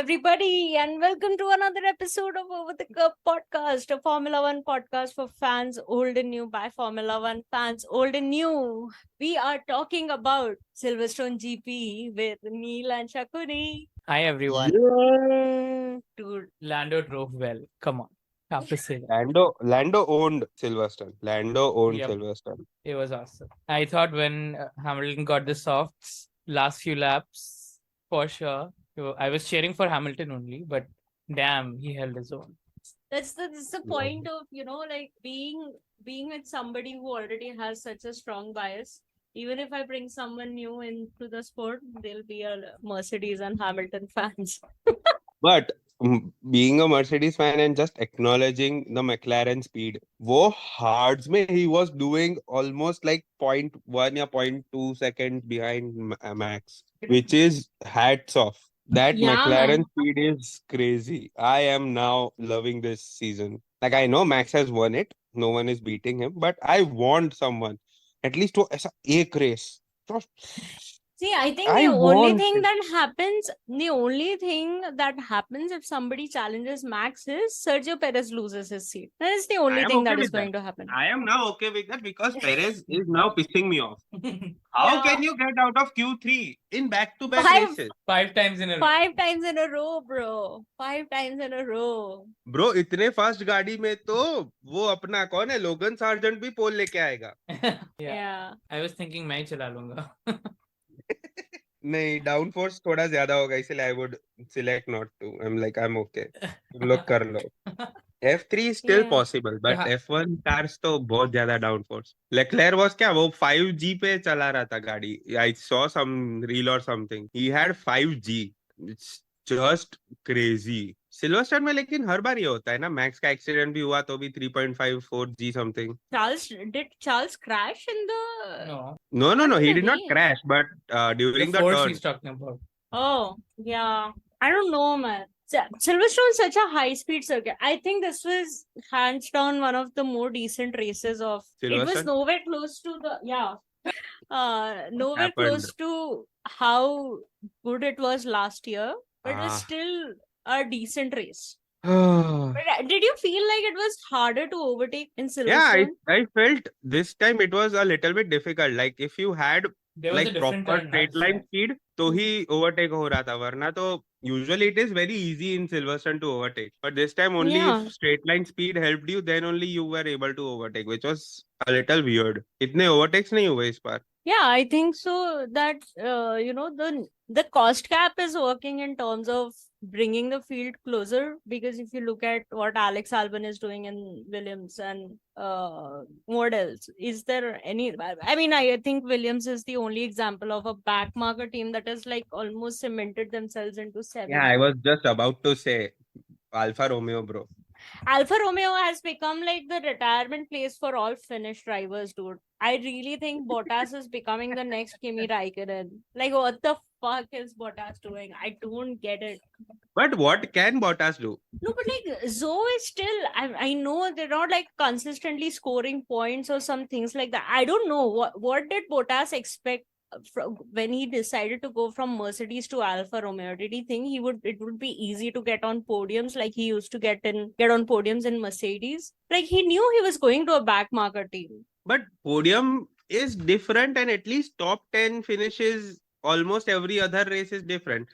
everybody, and welcome to another episode of Over the Cup podcast, a Formula One podcast for fans old and new by Formula One fans old and new. We are talking about Silverstone GP with Neil and Shakuni. Hi everyone. Dude, Lando drove well. Come on. Have to say that. Lando owned Silverstone. Yep. Silverstone. It was awesome. I thought when Hamilton got the softs last few laps, for sure. I was cheering for Hamilton only, but damn, he held his own. that's the point of like being with somebody who already has such a strong bias. Even if I bring someone new into the sport, they'll be a Mercedes and Hamilton fans. But being a Mercedes fan and just acknowledging the McLaren speed, wo hards mein he was doing almost like 0.1 or 0.2 seconds behind Max, which is hats off. That Yeah, McLaren man. speed is crazy. I am now loving this season. Like I know Max has won it, no one is beating him, but I want someone at least to ऐसा एक race. See, I think I the only want thing it. that happens if somebody challenges Max is Sergio Perez loses his seat. That is the only I am thing okay that is with that. going to happen. I am now okay with that because Perez is now pissing me off. How Yeah. can you get out of Q3 in back-to-back Five- races? 5 times in a row. 5 times in a row, bro. 5 times in a row. Bro, इतने fast गाड़ी में तो वो अपना कौन है लोगन sergeant भी पोल लेके आएगा. Yeah. I was thinking मैं ही चला लूंगा. नहीं डाउन फोर्स थोड़ा ज्यादा होगा इसलिए I would select not to. I'm okay. तुम लोग कर लो. F3 is still Yeah. possible, but Yeah. F1 cars तो बहुत ज्यादा डाउन फोर्स. Leclerc was क्या वो 5G पे चला रहा था गाड़ी. I saw some reel or something. He had 5G. It's just crazy. Silverstone में लेकिन हर बार ये होता है ना. मैक्स का एक्सीडेंट भी हुआ तो भी 3.54G something. Did Charles crash in the... No. No. He did not Really? crash, but during The the force turn. he's talking about. Oh, yeah. I don't know, man. Silverstone is such a high-speed circuit. I think this was hands down one of the more decent races of... It was Silverstone? nowhere close to the... Yeah. Nowhere happened? close to how good it was last year. But it was Ah. still a decent race. Yeah, But did you feel like it was harder to overtake in Silverstone? I felt this time it was a little bit difficult. Like if you had There was a like different proper turn, straight that's line why. speed, तो ही overtake हो रहा था. वरना तो usually it is very easy in Silverstone to overtake. But this time only Yeah. if straight line speed helped you, then only you were able to overtake, which was a little weird. इतने overtakes नहीं हुए इस बार. Yeah, I think so that the cost cap is working in terms of bringing the field closer, because if you look at what Alex Albon is doing in Williams and what else is there any? I mean, I think Williams is the only example of a backmarker team that has like almost cemented themselves into 7. Yeah, I was just about to say Alfa Romeo, bro. Alfa Romeo has become like the retirement place for all Finnish drivers, dude. I really think Bottas is becoming the next Kimi Raikkonen. Like, what the fuck is Bottas doing? I don't get it. But what can Bottas do? No, but like Zoe is still. I know they're not like consistently scoring points or some things like that. I don't know what did Bottas expect when he decided to go from Mercedes to Alfa Romeo. Did he think it would be easy to get on podiums like he used to get on podiums in Mercedes? Like he knew he was going to a backmarker team. But podium is different, and at least top 10 finishes almost every other race is different.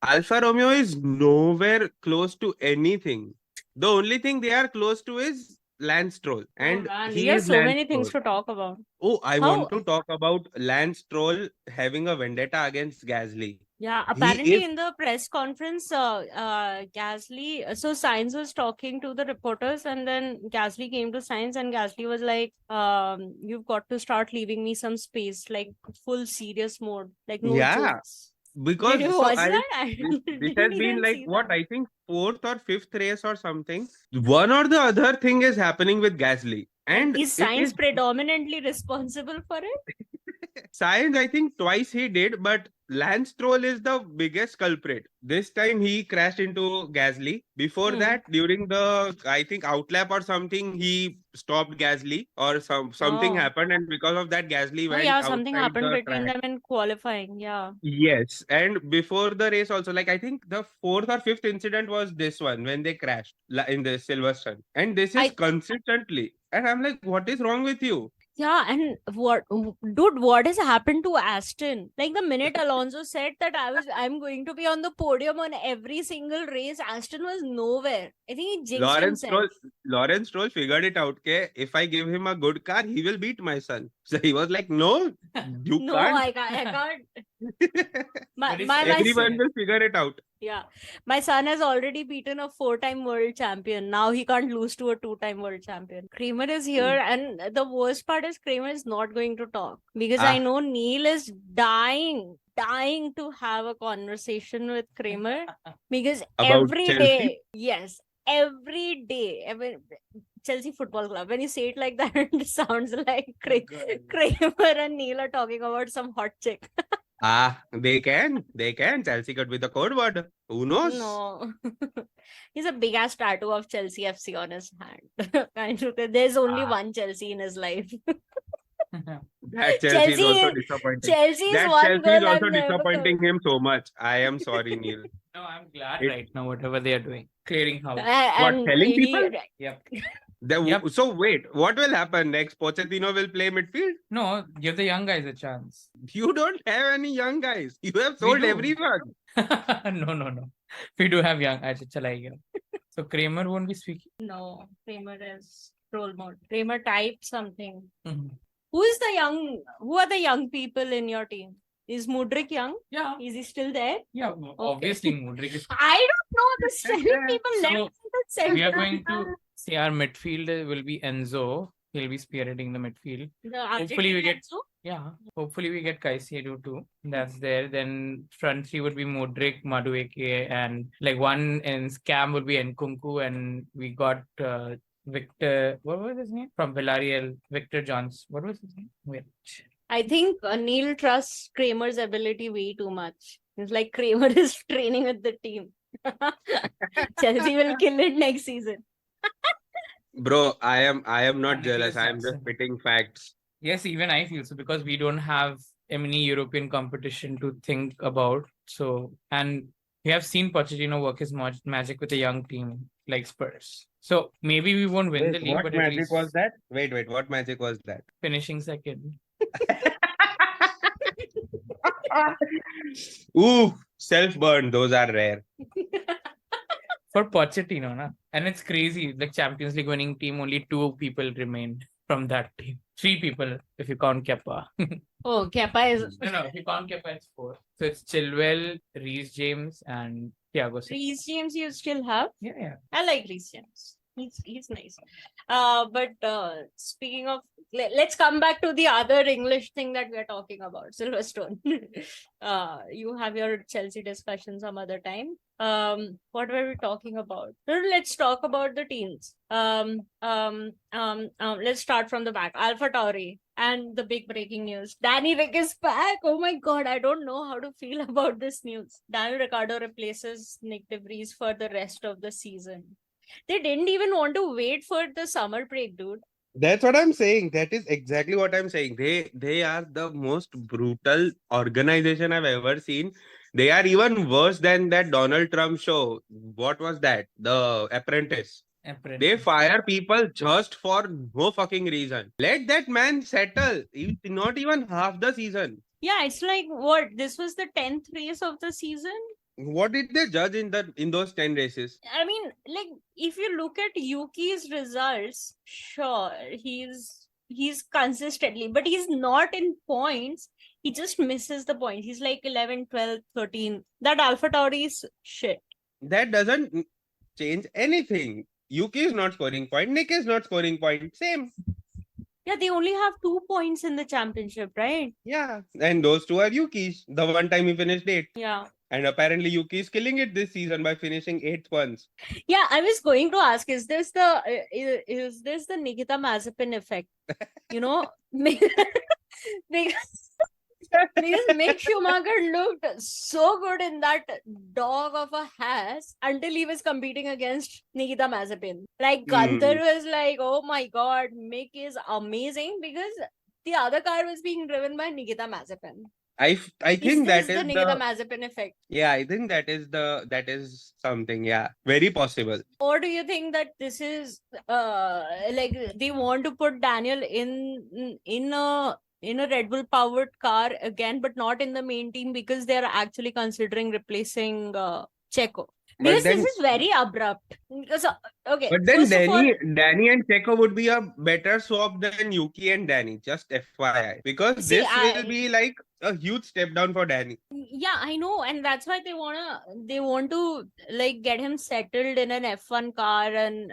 Alfa Romeo is nowhere close to anything. The only thing they are close to is Lance Stroll. And oh, man, he we have is so Lance many things Stroll. to talk about. Oh, I How- want to talk about Lance Stroll having a vendetta against Gasly. Yeah, apparently is- in the press conference, Gasly, so Sainz was talking to the reporters, and then Gasly came to Sainz, and Gasly was like, you've got to start leaving me some space, like full serious mode, like no Yeah, jokes. Because Did you so watch I- that? this Didn't has been even like see what that. I think 4th or 5th race or something. One or the other thing is happening with Gasly. And Is it Sainz is predominantly responsible for it? Sainz, I think twice he did, but Lance Stroll is the biggest culprit. This time he crashed into Gasly. Before Hmm. that, during the I think outlap or something, he stopped Gasly or something Oh. happened, and because of that, Gasly Oh went yeah, something outside happened the between track. them in qualifying. Yeah. Yes, and before the race also, like I think the fourth or fifth incident was this one when they crashed in the Silverstone, and this is I consistently. And I'm like, what is wrong with you? Yeah, and what has happened to Aston? Like the minute Alonso said that I'm going to be on the podium on every single race, Aston was nowhere. I think he jinxed Lawrence himself. Stroll, Lawrence Stroll figured it out. Okay, if I give him a good car, he will beat my son. So he was like, "No, you No, can't." I can't. My But it's my, my Everyone will figure it out. Yeah, my son has already beaten a 4-time world champion. Now he can't lose to a 2-time world champion. Kramer is here, and the worst part is Kramer is not going to talk because I know Neil is dying to have a conversation with Kramer because About every Chelsea? day, yes, every day, Chelsea Football Club. When you say it like that, it sounds like Kramer and Neil are talking about some hot chick. They can. Chelsea could be the code word. Who knows? No. He's a big ass tattoo of Chelsea FC on his hand. There's only one Chelsea in his life. That Chelsea is also disappointing. Chelsea is That one Chelsea is girl also I'm never disappointing going. him so much. I am sorry, Neil. No, I'm glad It- right now, whatever they are doing. Clearing house. And telling people? Yep. Yep. So wait, what will happen next? Pochettino will play midfield? No, give the young guys a chance. You don't have any young guys. You have sold do. everyone. No. We do have young. So Kramer won't be speaking. No, Kramer is role mode. Kramer type something. Mhm. Who are the young people in your team? Is Mudrik young? Yeah. Is he still there? Yeah. Obviously, Mudrik is. I don't know. The 7 people left in the center. We are going to see our midfield will be Enzo. He'll be spearheading the midfield. Hopefully we get. Yeah. Hopefully we get Caicedo too. That's there. Then front three would be Modric, Madueke, and like one in scam would be Nkunku, and we got Victor. What was his name from Villarreal? Victor Johns. What was his name? Wait. I think Neil trusts Kramer's ability way too much. It's like Kramer is training with the team. Chelsea will kill it next season. Bro, I am not Ridiculous jealous. I am just Jackson. spitting facts. Yes, even I feel so because we don't have any European competition to think about. So, and we have seen Pochettino work his magic with a young team like Spurs. So maybe we won't win the league, What but at magic least was that? Wait, what magic was that? finishing second. Ooh, self-burn. Those are rare. For Pochettino, na? And it's crazy. Like Champions League winning team, only 2 people remained from that team. 3 people if you count Kepa. Oh, Kepa is No, if you count Kepa, it's 4. So it's Chilwell, Reece James, and Thiago Silva. Reece James you still have. Yeah. I like Reece James. He's nice. But speaking of, let's come back to the other English thing that we're talking about, Silverstone. You have your Chelsea discussion some other time. What were we talking about? Let's talk about the teams. Let's start from the back. AlphaTauri and the big breaking news. Danny Rick is back. Oh my god, I don't know how to feel about this news. Daniel Ricciardo replaces Nick De Vries for the rest of the season. They didn't even want to wait for the summer break, dude. That's what I'm saying. That is exactly what I'm saying. They are the most brutal organization I've ever seen. They are even worse than that Donald Trump show. What was that? The Apprentice. They fire people just for no fucking reason. Let that man settle. Not even half the season. Yeah, it's like what? This was the 10th race of the season. What did they judge in those 10 races? I mean, like if you look at Yuki's results, sure, he's consistently, but he's not in points. He just misses the points. He's like 11, 12, 13. That AlphaTauri is shit. That doesn't change anything. Yuki is not scoring point. Nick is not scoring point. Same. Yeah, they only have 2 points in the championship, right? Yeah. And those 2 are Yuki's. The one time he finished 8th. Yeah. And apparently Yuki is killing it this season by finishing 8th once. Yeah, I was going to ask, is this the Nikita Mazepin effect? You know, because Mick Schumacher looked so good in that dog of a Haas until he was competing against Nikita Mazepin. Like Gunther was like, oh my god, Mick is amazing, because the other car was being driven by Nikita Mazepin. I think that is the Nikita Mazepin effect. Yeah, I think that is something. Yeah, very possible. Or do you think that this is like they want to put Daniel in a Red Bull powered car again, but not in the main team, because they are actually considering replacing Checo? Because this is very abrupt. Because, okay. But then Danny and Checo would be a better swap than Yuki and Danny. Just FYI, because this will be like a huge step down for Danny. Yeah, I know, and that's why they want to like get him settled in an F1 car. And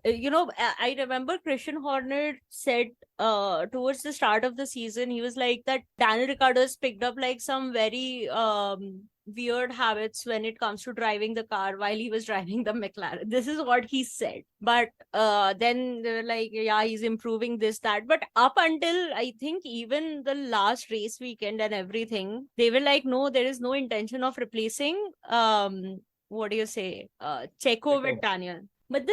I remember Christian Horner said towards the start of the season, he was like that Daniel Ricciardo has picked up like some very weird habits when it comes to driving the car while he was driving the McLaren. This is what he said. But then they were like, yeah, he's improving this, that. But up until I think even the last race weekend and everything, they were like, no, there is no intention of replacing what do you say, Checo with Daniel. But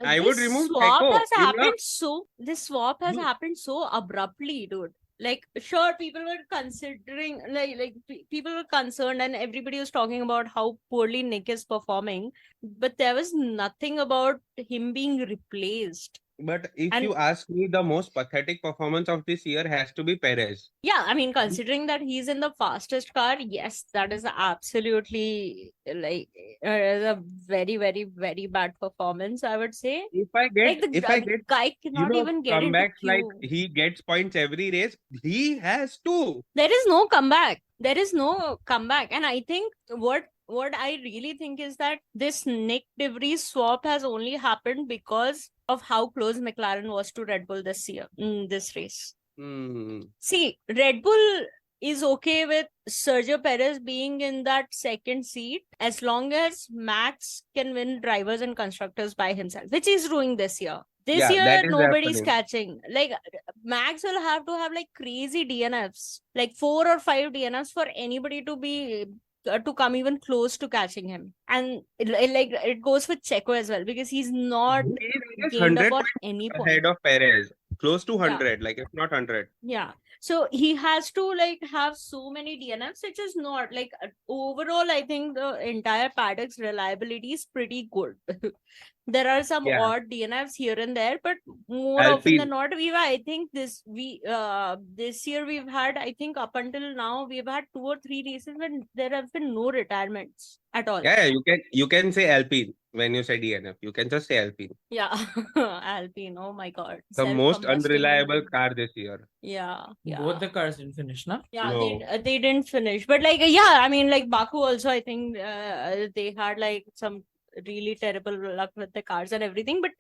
I would remove swap Checo. This swap has happened so abruptly, dude. Like, sure, people were considering, like people were concerned, and everybody was talking about how poorly Nick is performing, but there was nothing about him being replaced. But if you ask me, the most pathetic performance of this year has to be Perez. Yeah, I mean, considering that he's in the fastest car, yes, that is absolutely like a very, very, very bad performance, I would say. If I get guy cannot even get comebacks, like he gets points every race, he has to. There is no comeback. And I think what I really think is that this Nick De Vries swap has only happened because of how close McLaren was to Red Bull this year in this race. See, Red Bull is okay with Sergio Perez being in that second seat as long as Max can win drivers and constructors by himself, which he's doing this year. This year, nobody's catching. Like, Max will have to have like crazy DNFs, like 4 or 5 DNFs for anybody to come even close to catching him. And it goes with Checo as well, because he's not gained about any point. Ahead of Perez, close to 100, like if not 100. Yeah. So he has to like have so many DNFs, which is not like overall. I think the entire paddock's reliability is pretty good. There are some odd DNFs here and there, but more often than not, I think this year we've had, I think up until now, we've had 2 or 3 races when there have been no retirements at all. Yeah, you can say Alpine when you say DNF. You can just say Alpine. Yeah, Alpine. Oh my god, the most unreliable car this year. Yeah. Both the cars didn't finish, no? Yeah, no. They didn't finish, but like I mean, like Baku also, I think they had like some really terrible luck with the cars and everything. But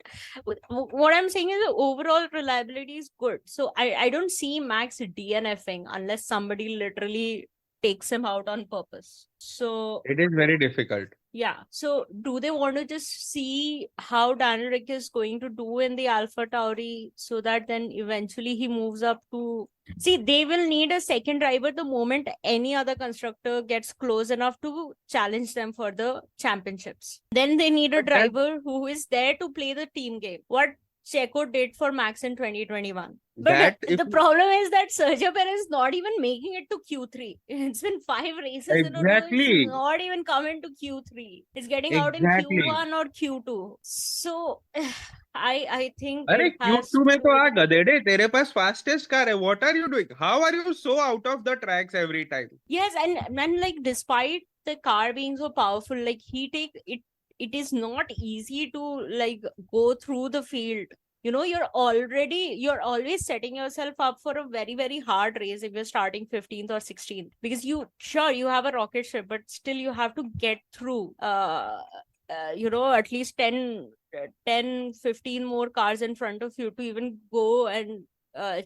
what I'm saying is the overall reliability is good. So I don't see Max DNFing unless somebody literally takes him out on purpose. So it is very difficult. Yeah. So do they want to just see how Daniel Ricciardo is going to do in the Alpha Tauri, so that then eventually he moves up to... See, they will need a second driver the moment any other constructor gets close enough to challenge them for the championships. Then they need a driver who is there to play the team game. What Checo did for Max in 2021. But the problem is that Sergio Perez is not even making it to Q3. It's been 5 races in a row. It's not even coming to Q3. It's getting out in Q1 or Q2. So I think Q2 mein to aa gadede, tere paas fastest car hai. What are you doing? How are you so out of the tracks every time? Yes, and like despite the car being so powerful, like it is not easy to like go through the field. You know, you're always setting yourself up for a very, very hard race if you're starting 15th or 16th, because you have a rocket ship, but still you have to get through at least 10, 15 more cars in front of you to even go and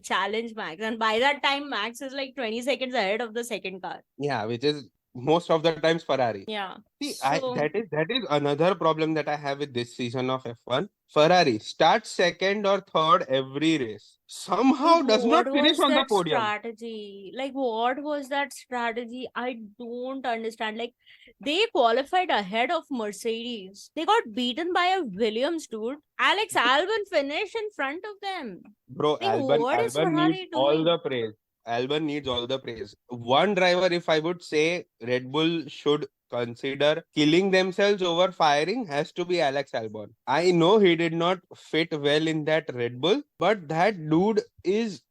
challenge Max. And by that time, Max is like 20 seconds ahead of the second car. Yeah, which is most of the times Ferrari. Yeah. See, So that is another problem that I have with this season of F1. Ferrari starts second or third every race. Somehow like, does not what finish was on the that podium. strategy? Like, what was that strategy? I don't understand. Like, they qualified ahead of Mercedes. They got beaten by a Williams, dude. Alex Albon finished in front of them. Bro, Like, what is Albon needs Ferrari all doing? the praise. Albon needs all the praise. One driver, if I would say Red Bull should consider killing themselves over firing, has to be Alex Albon. I know he did not fit well in that Red Bull, but that dude is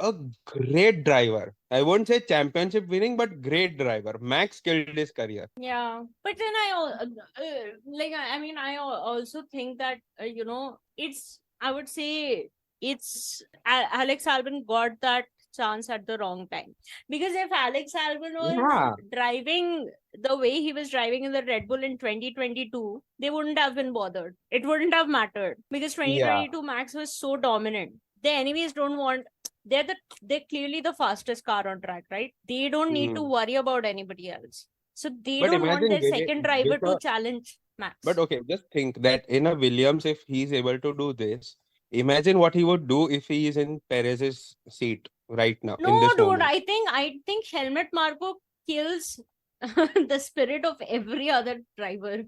a great driver. I won't say championship winning, but great driver. Max killed his career. Yeah, but then I mean, I also think that it's. I would say it's Alex Albon got that chance at the wrong time, because if Alex Albon was Yeah. driving the way he was driving in the Red Bull in 2022, they wouldn't have been bothered. It wouldn't have mattered because Yeah. 2022 Max was so dominant. The enemies don't want. They're clearly the fastest car on track, right? They don't need to worry about anybody else. So they But don't want imagine their second driver with to a challenge But Max. okay, just think that in a Williams, if he's able to do this, imagine what he would do if he is in Perez's seat right now, in No, this dude, moment. I think Helmut Marko kills the spirit of every other driver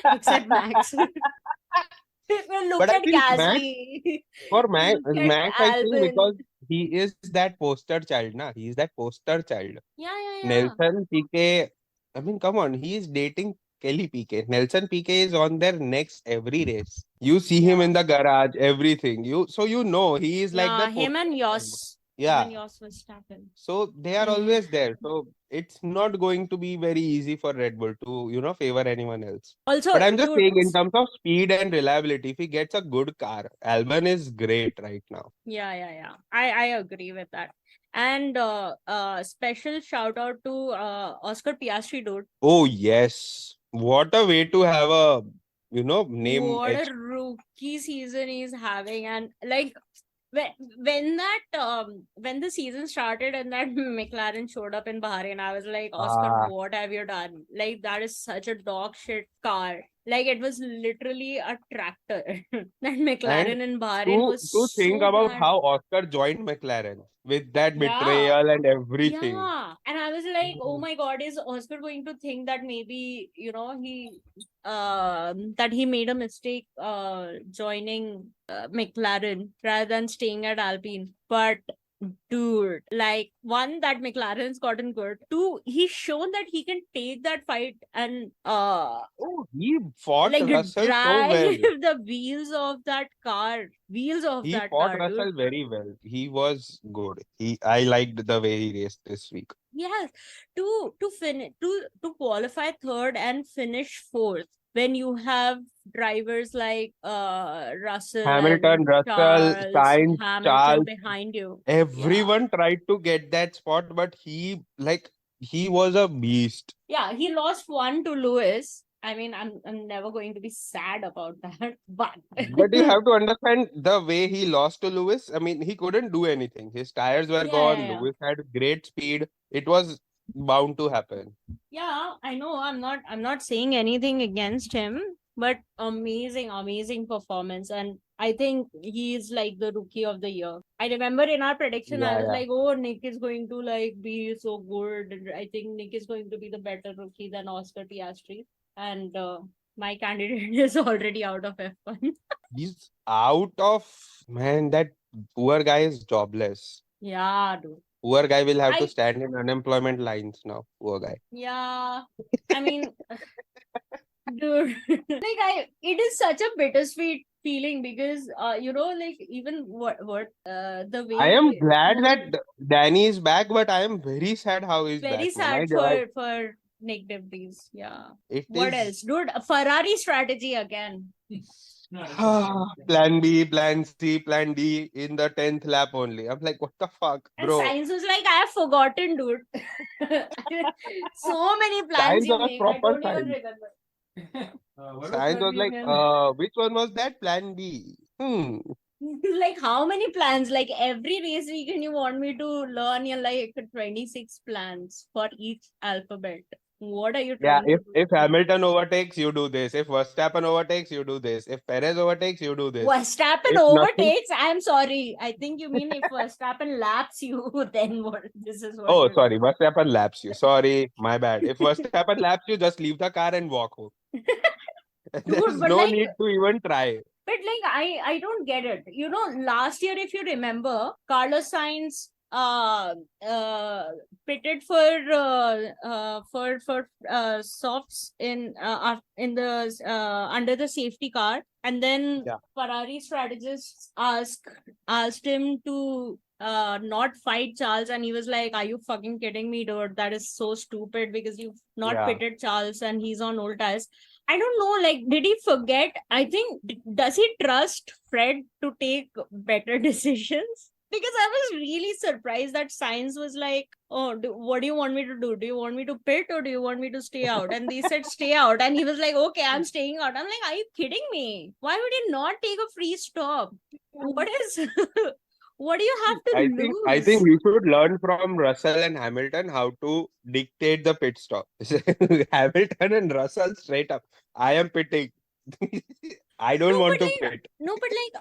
except Max. Look But I at think Gasly. Max, Look at I think Albon. because he is that poster child, na? He is that poster child. Yeah. Nelson Piquet, I mean, come on, he is dating Kelly Piquet. Nelson Piquet is on their necks every race. You see him Yeah. in the garage, everything. You know he is like Yeah, that him poster and child. Yos. Him Yeah. and Yos Verstappen. So they are always there. So it's not going to be very easy for Red Bull to, favor anyone else. Also, But I'm just dude, saying, in terms of speed and reliability, if he gets a good car, Albon is great right now. yeah. I agree with that. And special shout out to Oscar Piastri, dude. Oh, yes. What a way to have a, name. What a rookie season he's having. And like when the season started and that McLaren showed up in Bahrain, I was like, Oscar, what have you done? Like, that is such a dog shit car. Like, it was literally a tractor. That McLaren in Bahrain was To think so about bad. how Oscar joined McLaren with that Yeah. betrayal and everything. Yeah. And I was like, oh my God, is Oscar going to think that maybe, that he made a mistake joining McLaren rather than staying at Alpine? But dude, like, one, that McLaren's gotten good. Two, he's shown that he can take that fight and He fought like Russell so drive well. the wheels of that car. He fought Russell dude. very well. He was good. I liked the way he raced this week. Yes, to finish to qualify third and finish fourth when you have drivers like Russell, Hamilton, and Russell, Charles, Sainz, Hamilton Charles, behind you. everyone tried to get that spot, but he was a beast. Yeah, he lost one to Lewis. I mean, I'm never going to be sad about that, but you have to understand the way he lost to Lewis. I mean, he couldn't do anything. His tires were gone. Yeah. Lewis had great speed. It was bound to happen. Yeah, I know. I'm not saying anything against him, but amazing performance. And I think he's like the rookie of the year. I remember in our prediction, I was like, oh, Nick is going to like be so good. And I think Nick is going to be the better rookie than Oscar Piastri. And my candidate is already out of F1. He's out of, man, that poor guy is jobless. Yeah, dude. Poor guy will have to stand in unemployment lines now. Poor guy. Yeah. I mean, dude, it is such a bittersweet feeling because like even the way I am glad that Danny is back, but I am very sad how he's back. Very sad for Nick De Vries. Yeah. What else? Dude, Ferrari strategy again. Plan B, Plan C, Plan D in the 10th lap only. I'm like, what the fuck, bro? And Sainz was like, I have forgotten, dude. So many plans you make. I don't even remember. Sainz was like, which one was that? Plan B. Like, how many plans? Like, every race weekend you want me to learn your like 26 plans for each alphabet. What are you Yeah, trying to do? if Hamilton overtakes, you do this. If Verstappen overtakes, you do this. If Perez overtakes, you do this. Verstappen If nothing, overtakes. I'm sorry. I think you mean if Verstappen laps you, then what? This is what oh, you sorry, Verstappen laps you. Sorry, my bad. If Verstappen laps you, just leave the car and walk home. Dude, There's but no like, need to even try. but like, I don't get it. You know, last year, if you remember, Carlos Sainz pitted for softs in the under the safety car, and then Yeah. Ferrari strategists asked him to not fight Charles, and he was like, "Are you fucking kidding me, dude? That is so stupid because you've not Yeah. pitted Charles and he's on old tires." I don't know, like, did he forget? I think, does he trust Fred to take better decisions? Because I was really surprised that Sainz was like, "Oh, what do you want me to do? Do you want me to pit or do you want me to stay out?" And they said, "Stay out." And he was like, "Okay, I'm staying out." I'm like, "Are you kidding me? Why would he not take a free stop? What is, what do you have to I think lose?" we should learn from Russell and Hamilton how to dictate the pit stop. Hamilton and Russell straight up. I am pitting. I don't No, want but to like, pit. no, but like,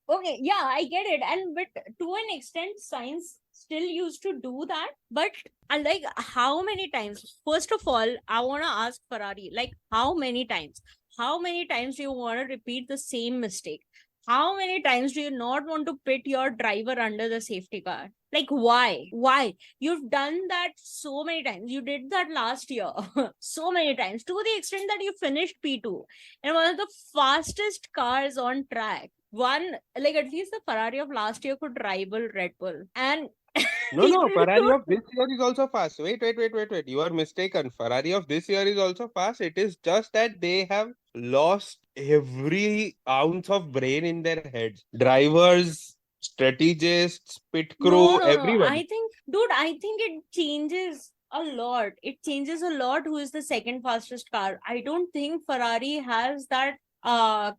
okay, yeah, I get it, and but to an extent, Science still used to do that. But like, how many times? First of all, I want to ask Ferrari, like, how many times? How many times do you want to repeat the same mistake? How many times do you not want to pit your driver under the safety car? Like, why? Why? You've done that so many times. You did that last year so many times, to the extent that you finished P2 and one of the fastest cars on track. One, like, at least the Ferrari of last year could rival Red Bull. And No, Ferrari of this year is also fast. Wait. You are mistaken. Ferrari of this year is also fast. It is just that they have lost every ounce of brain in their heads. Drivers, strategists, pit crew, no. everyone. I think, dude, I think it changes a lot. It changes a lot who is the second fastest car. I don't think Ferrari has that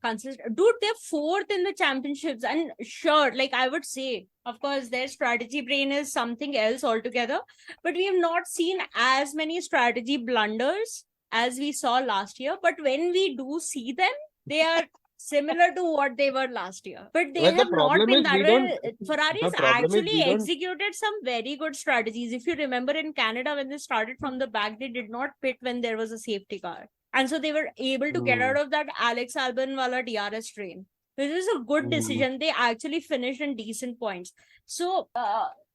consistent. Dude, they're fourth in the championships, and sure, like, I would say, of course, their strategy brain is something else altogether, but we have not seen as many strategy blunders as we saw last year. But when we do see them, they are similar to what they were last year. But they Well, the have not problem been is that we don't. way. Ferrari's The problem is actually we don't. executed some very good strategies. If you remember, in Canada, when they started from the back, they did not pit when there was a safety car. And so they were able to get out of that Alex Albon wala DRS train, which is a good decision. They actually finished in decent points. So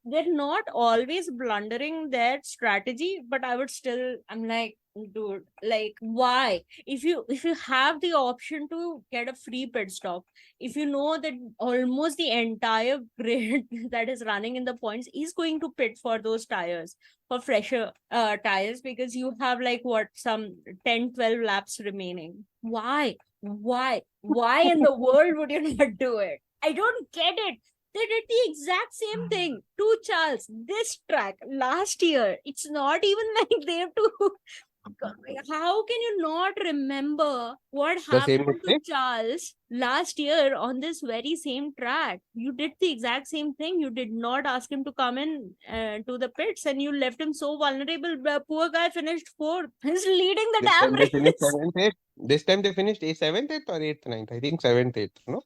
they're not always blundering their strategy, but I would still, I'm like, dude, like, why? If you have the option to get a free pit stop, if you know that almost the entire grid that is running in the points is going to pit for those tires, for fresher tires, because you have like what, some 10-12 laps remaining. Why in the world would you not do it? I don't get it. They did the exact same thing to Charles this track last year. It's not even like they have to. How can you not remember what The same happened to mistake? Charles last year on this very same track? You did the exact same thing. You did not ask him to come in to the pits, and you left him so vulnerable. The poor guy finished fourth. He's leading the This damn time they finished race. 7th, 8th. This time they finished 7th, 8th or 8th, 9th. I think 7th, 8th. No?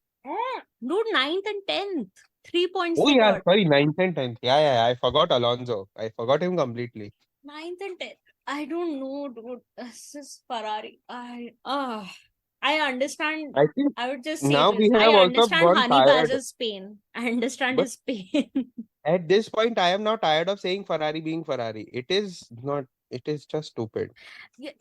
Dude, 9th and 10th. 3 points Oh, they yeah. got. Sorry, 9th and 10th. Yeah. I forgot Alonso. I forgot him completely. 9th and 10th. I don't know, dude. This is Ferrari. I understand. I think I would just say now this. we I have also understand gone Honey tired. Badger's pain. I understand But his pain. at this point, I am now tired of saying Ferrari being Ferrari. It is not. It is just stupid.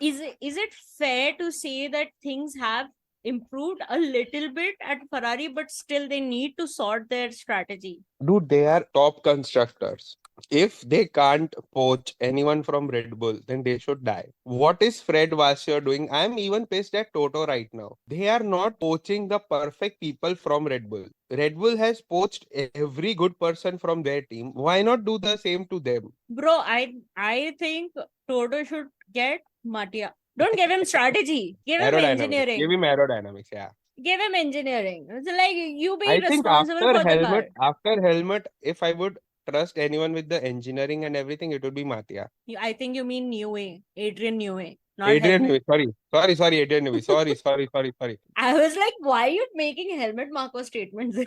Is it fair to say that things have improved a little bit at Ferrari, but still they need to sort their strategy? Dude, they are top constructors. If they can't poach anyone from Red Bull, then they should die. What is Fred Vasseur doing? I'm even pissed at Toto right now. They are not poaching the perfect people from Red Bull. Red Bull has poached every good person from their team. Why not do the same to them? Bro, I think Toto should get Mattia. Don't give him strategy. Give him engineering. Give him aerodynamics, yeah. Give him engineering. It's like, you be I think responsible for the car. after Helmut, if I would trust anyone with the engineering and everything, it would be Matia. I think you mean Newey, Adrian Newey, not Adrian Helmet. Newey, sorry, Adrian Newey. Sorry. I was like, why are you making Helmut Marko statements?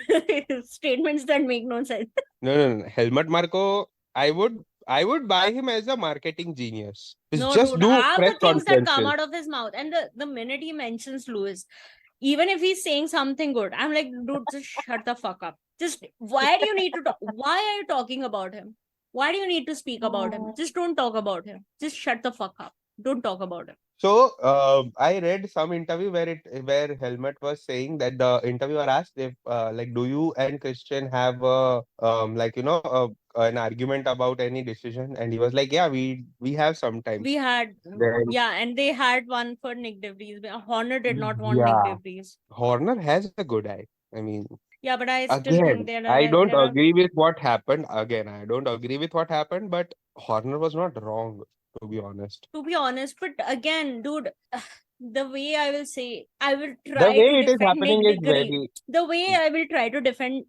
Statements that make no sense. No. Helmut Marko, I would buy him as a marketing genius. No, Just dude, do half press the things that come conferences. out of his mouth, and the minute he mentions Lewis, even if he's saying something good, I'm like, dude, just shut the fuck up. Just why do you need to talk? Why are you talking about him? Why do you need to speak about him? Just don't talk about him. Just shut the fuck up. Don't talk about him. So I read some interview where Helmut was saying that the interviewer asked if like, do you and Christian have an argument about any decision, and he was like, yeah, we have sometimes. We had Then, yeah, and they had one for Nick DeVries. Horner did not want yeah, Nick DeVries. Horner has a good eye. I mean, yeah, but I still think again, I don't agree with what happened. Again, I don't agree with what happened, but Horner was not wrong, to be honest. To be honest, but again, dude, the way I will say, I will The try way to it is defend happening Nick is DeVries. very. The way I will try to defend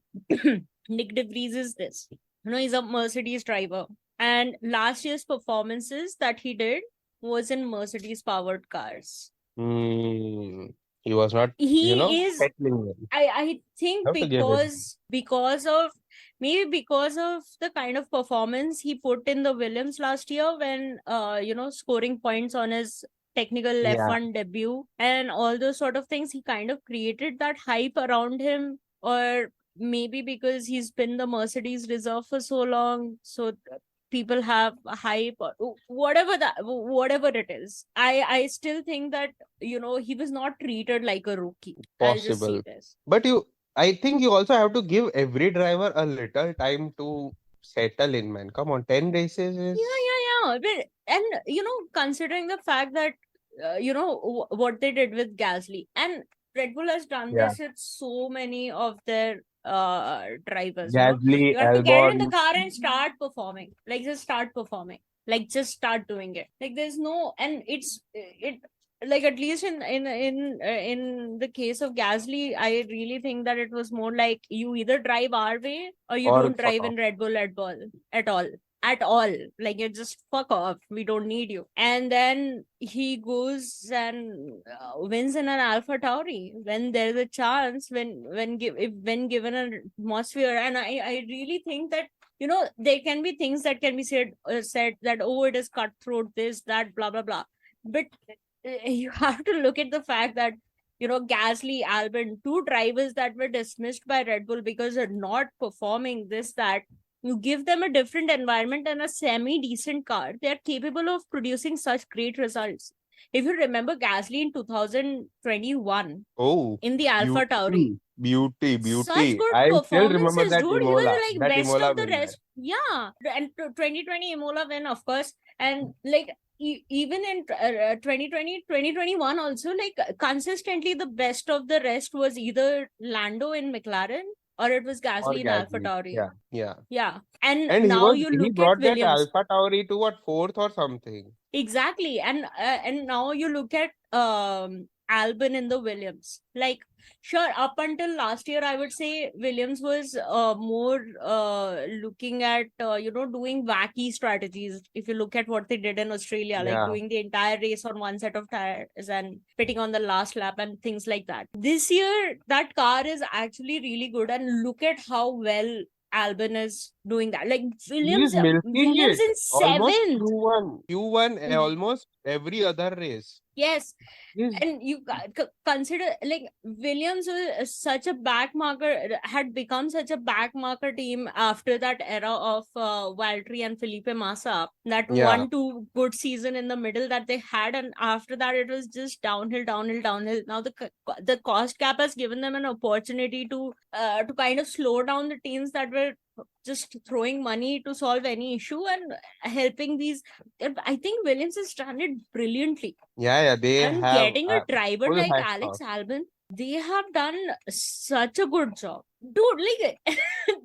Nick DeVries is this. You know, he's a Mercedes driver. And last year's performances that he did was in Mercedes powered cars. He was not, He is settling well. I think Have to give it. because of the kind of performance he put in the Williams last year when scoring points on his technical Yeah. F1 debut and all those sort of things, he kind of created that hype around him, or maybe because he's been the Mercedes reserve for so long, so people have a hype or whatever it is. I still think that he was not treated like a rookie. I'll just say Possible. this. But I think you also have to give every driver a little time to settle in, man. Come on, 10 races is. Yeah. But, and considering the fact that what they did with Gasly, and Red Bull has done Yeah. this with so many of their drivers. Gasly, You have to get in the Albon. car and start performing. Like, just start performing. Like, just start doing it. Like, there's no, and it like, at least in the case of Gasly, I really think that it was more like you either drive our way or you Or don't fuck drive off. in Red Bull at all. Like, you just fuck off. We don't need you. And then he goes and wins in an Alpha Tauri when there's a chance, when given an atmosphere. And I really think that there can be things that can be said that, oh, it is cutthroat, this, that, blah blah blah, but you have to look at the fact that Gasly, Albon, two drivers that were dismissed by Red Bull because they're not performing this, that. You give them a different environment and a semi-decent car, they're capable of producing such great results. If you remember Gasly in 2021, in the Alpha Tauri, Beauty. such good I still remember performances, that dude. He Imola. was like That best Imola of the win, man. rest. Yeah, and 2020 Imola win, of course, and like even in 2020, 2021 also, like, consistently the best of the rest was either Lando in McLaren or it was Gasly in Alpha Tauri. Yeah. And now you look brought at Williams. that Alpha Tauri to what, 4th or something. Exactly. And now you look at Albon in the Williams. Like, sure, up until last year, I would say Williams was more looking at doing wacky strategies. If you look at what they did in Australia, like doing the entire race on one set of tires and pitting on the last lap and things like that. This year, that car is actually really good, and look at how well Albon is doing that. Like, Williams in 7th. Q1 almost every other race. Yes. And you consider, like, Williams was such a had become such a backmarker team after that era of Valtteri and Felipe Massa, that 1-2 good season in the middle that they had, and after that it was just downhill. Now the cost cap has given them an opportunity to kind of slow down the teams that were just throwing money to solve any issue and helping these. I think Williams has done it brilliantly. They and have getting a driver like Alex Albon, they have done such a good job, dude. Like,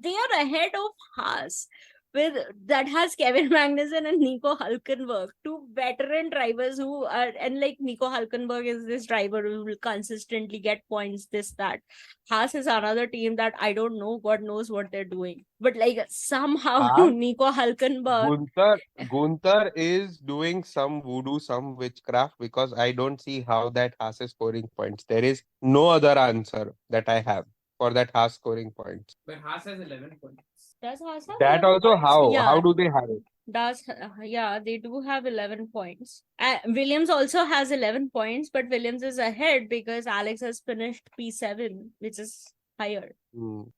they are ahead of Haas that has Kevin Magnussen and Nico Hülkenberg, two veteran drivers who are, and like Nico Hülkenberg is this driver who will consistently get points, this, that. Haas is another team that I don't know, God knows what they're doing. But like somehow Nico Hülkenberg. Gunther is doing some voodoo, some witchcraft, because I don't see how that Haas is scoring points. There is no other answer that I have for that Haas scoring points. But Haas has 11 points. Does Haas have that 11 also points? how? Yeah. How do they have it? Yeah, they do have 11 points. Williams also has 11 points, but Williams is ahead because Alex has finished P7, which is higher.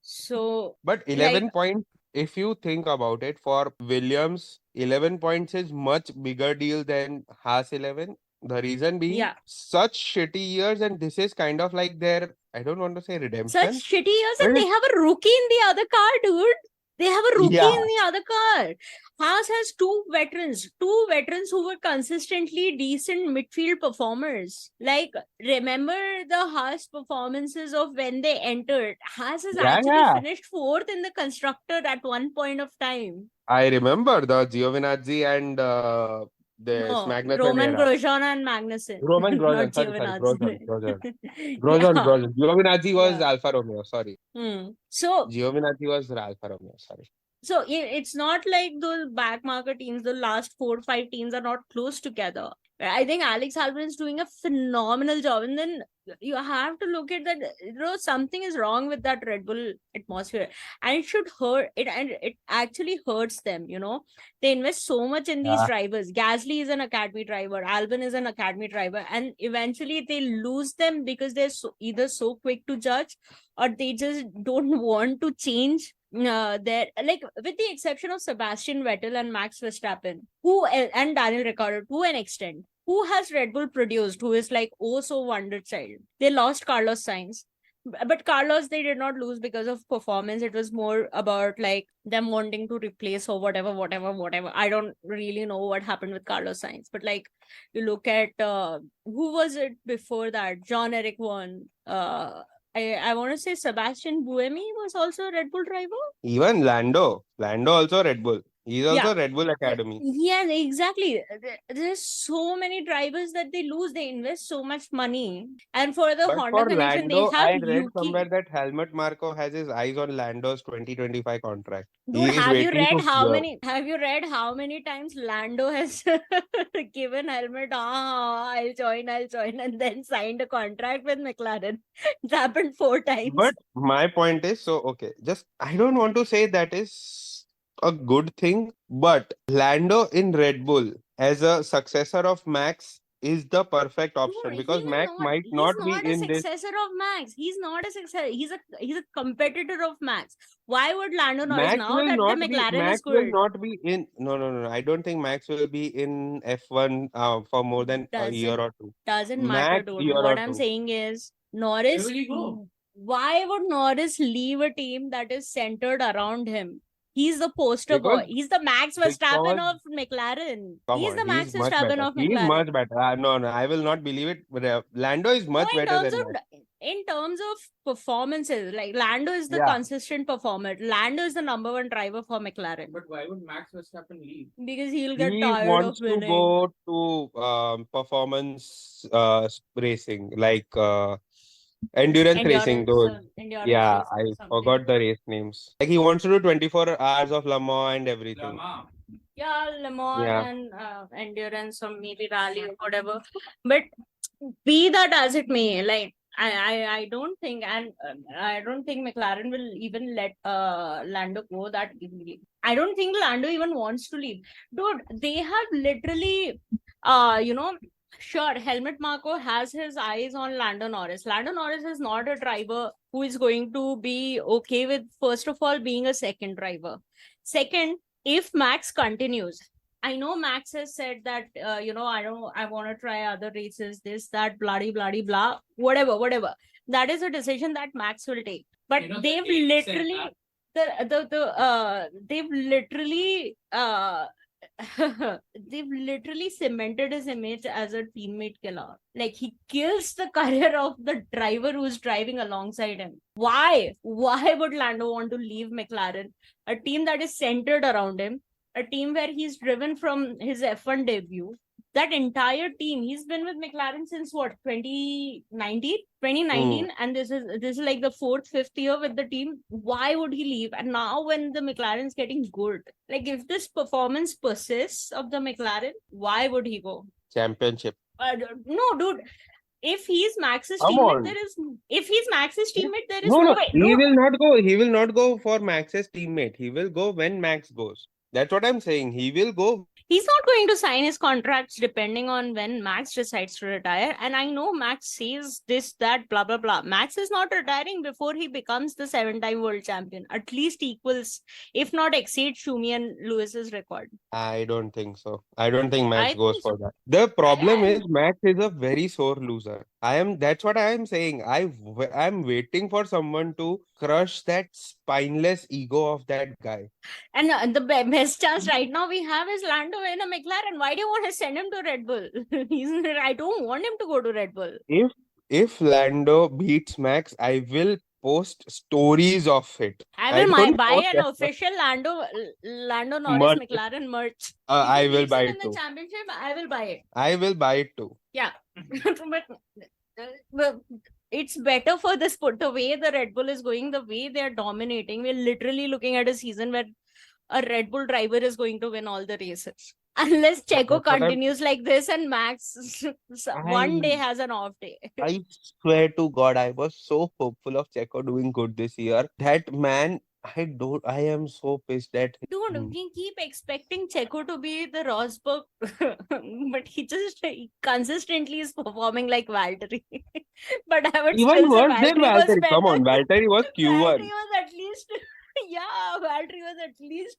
So, but 11 points, if you think about it, for Williams, 11 points is much bigger deal than Haas 11. The reason being, such shitty years, and this is kind of like their, I don't want to say redemption. Such shitty years, and they have a rookie in the other car, dude. They have a rookie in the other car. Haas has two veterans who were consistently decent midfield performers. Like, remember the Haas performances of when they entered? Haas has actually finished 4th in the constructor at one point of time. I remember the Giovinazzi and Roman Grosjean and Magnussen. Roman Grosjean, Grosjean. Giovinazzi was Alfa Romeo, sorry. So Giovinazzi was Alfa Romeo, sorry. So it's not like those back market teams, the last 4 or 5 teams are not close together. I think Alex Albon is doing a phenomenal job. And then you have to look at that, something is wrong with that Red Bull atmosphere. And it should hurt it, and it actually hurts them, They invest so much in these drivers. Gasly is an academy driver, Albon is an academy driver, and eventually they lose them because they're either so quick to judge, or they just don't want to change. There, like, with the exception of Sebastian Vettel and Max Verstappen, and Daniel Ricciardo to an extent, who has Red Bull produced, who is like so wonder child? They lost Carlos Sainz, but Carlos, they did not lose because of performance. It was more about like them wanting to replace or whatever. I don't really know what happened with Carlos Sainz, but like, you look at who was it before that? Jean-Eric Vaughn. I want to say Sebastian Buemi was also a Red Bull driver. Even Lando also Red Bull. He's also Red Bull Academy. Yeah, exactly. There's so many drivers that they lose. They invest so much money. And for the Honda connection, Lando, they have I read somewhere that Helmut Marko has his eyes on Lando's 2025 contract. Dude, have you read how many times Lando has given Helmut, I'll join, and then signed a contract with McLaren? It's happened 4 times. But my point is, I don't want to say that is a good thing, but Lando in Red Bull as a successor of Max is the perfect option, because Max might not be in this. He's not a successor of Max. He's not a successor. He's a competitor of Max. Why would Lando Norris now that the McLaren is good? Max will not be in. No. I don't think Max will be in F1 for more than a year or 2. Doesn't matter, dude. What I'm saying is, Norris. Where will he go? Why would Norris leave a team that is centered around him? He's the poster boy. He's the Max Verstappen of McLaren. He's the Max Verstappen of McLaren. He's much better. No, I will not believe it. But, Lando is much better than Max. In terms of performances, like Lando is the consistent performer. Lando is the number 1 driver for McLaren. But why would Max Verstappen leave? Because he'll get tired of winning. He wants to go to performance racing, like endurance racing, those. I forgot the race names. Like, he wants to do 24 hours of Le Mans and everything. Le Mans and endurance, or maybe rally or whatever. But be that as it may, like, I don't think, and I don't think McLaren will even let Lando go that easily. I don't think Lando even wants to leave. Dude, they have literally, sure, Helmut Marko has his eyes on Lando Norris. Lando Norris is not a driver who is going to be okay with, first of all, being a second driver. Second, if Max continues, I know Max has said that, I want to try other races, this, that, bloody, blah, whatever. That is a decision that Max will take. But they've literally, they've literally cemented his image as a teammate killer. Like, he kills the career of the driver who's driving alongside him. Why? Why would Lando want to leave McLaren? A team that is centered around him, a team where he's driven from his F1 debut. That entire team, he's been with McLaren since what, 2019, and this is like the fifth year with the team. Why would he leave? And now when the McLaren's getting good, like, if this performance persists of the McLaren, why would he go? Championship. No, dude. If he's Max's teammate, there is no way. He will not go. He will not go for Max's teammate. He will go when Max goes. That's what I'm saying. He will go. He's not going to sign his contracts depending on when Max decides to retire. And I know Max says this, that, blah, blah, blah. Max is not retiring before he becomes the 7-time world champion. At least equals, if not exceeds, Schumi and Lewis's record. I don't think so. I don't think Max goes for that. The problem is Max is a very sore loser. That's what I am saying. I'm waiting for someone to crush that spineless ego of that guy. And the best chance right now we have is Lando in a McLaren. Why do you want to send him to Red Bull? I don't want him to go to Red Bull. If Lando beats Max, I will post stories of it. I will buy an official Lando Norris McLaren merch. I will buy it in the championship. I will buy it. I will buy it too. Yeah. But it's better for the sport. The way the Red Bull is going, the way they are dominating, we're literally looking at a season where a Red Bull driver is going to win all the races. Unless Checo continues like this and Max one day has an off day. I swear to God, I was so hopeful of Checo doing good this year. That man, I am so pissed at him. Dude, we keep expecting Checo to be the Rosberg, but he consistently is performing like Valtteri. But I would even worse than Valtteri. Come on, Valtteri was Q1. Valtteri was at least, Valtteri was at least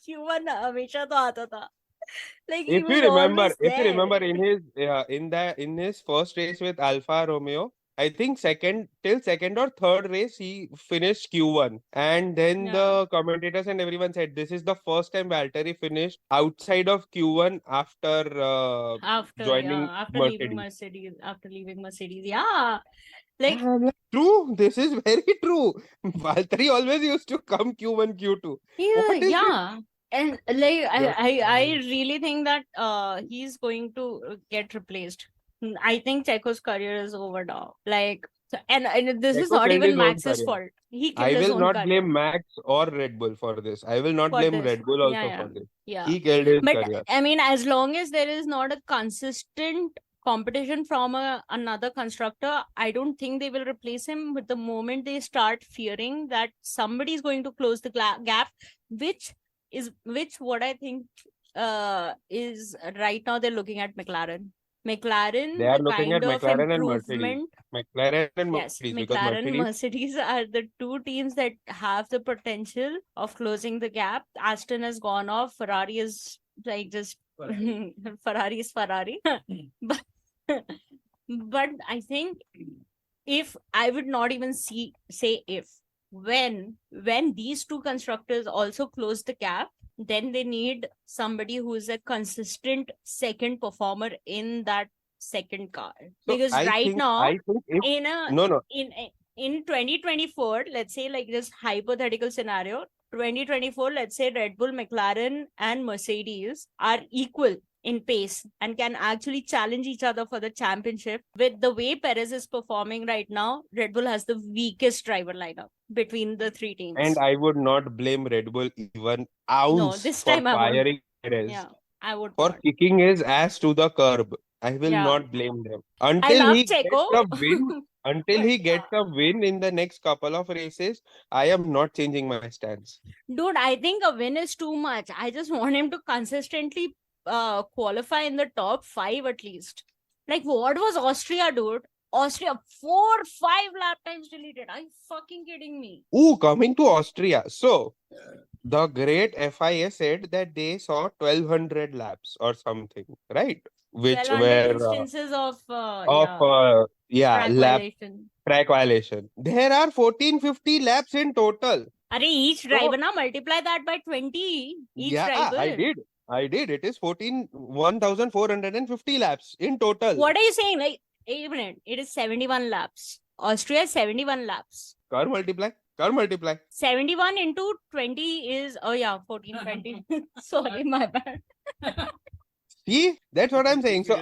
Q1 हमेशा तो आता था. Like, if you remember in his first race with Alfa Romeo, I think second or third race he finished Q1, and then the commentators and everyone said this is the first time Valtteri finished outside of Q1 after leaving Mercedes. Like, true, this is very true. Valtteri always used to come Q1, Q2. And like, I really think that he's going to get replaced. I think Checo's career is over now. Like, and this is not even Max's fault. I will not blame Max or Red Bull for this. I will not blame Red Bull also for this. Yeah. He killed his career. I mean, as long as there is not a consistent competition from another constructor, I don't think they will replace him. But the moment they start fearing that somebody is going to close the gap, which what I think is right now they're looking at McLaren. They are looking at McLaren and Mercedes. McLaren and Mercedes are the two teams that have the potential of closing the gap. Aston has gone off. Ferrari is like just Ferrari is Ferrari. But I think if I would not even say if when these two constructors also close the gap, then they need somebody who is a consistent second performer in that second car. So because in 2024, let's say, like this hypothetical scenario, 2024, let's say Red Bull, McLaren and Mercedes are equal in pace and can actually challenge each other for the championship. With the way Perez is performing right now, Red Bull has the weakest driver lineup between the three teams. And I would not blame Red Bull even ounce for firing Perez. Yeah, I would for kicking his ass to the curb. I will not blame them until he gets a win. Until he gets a win in the next couple of races, I am not changing my stance. Dude, I think a win is too much. I just want him to consistently qualify in the top 5 at least. Like, what was Austria, dude? Austria 4-5 lap times deleted. Are you fucking kidding me? Coming to Austria. So the great FIA said that they saw 1200 laps or something, right? Which were instances of track violation. There are 1450 laps in total. Each driver now multiply that by 20. Each driver. I did. It is 1,450 laps in total. What are you saying? Like, wait a minute. It is 71 laps. Austria is 71 laps. Car multiply. 71 into 20 is 14, 20. Sorry, my bad. See, that's what I'm saying. So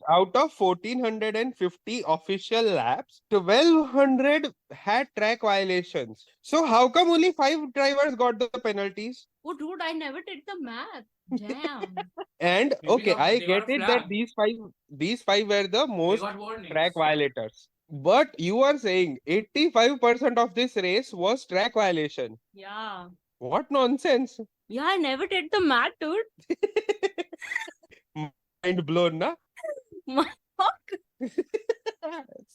out of 1,450 official laps, 1,200 had track violations. So how come only 5 drivers got the penalties? Oh, dude, I never did the math. Damn. And okay, I get it that flagged. these five were the most track violators. But you are saying 85% of this race was track violation. Yeah. What nonsense. Yeah, I never did the math, dude. Mind blown, na? My fuck.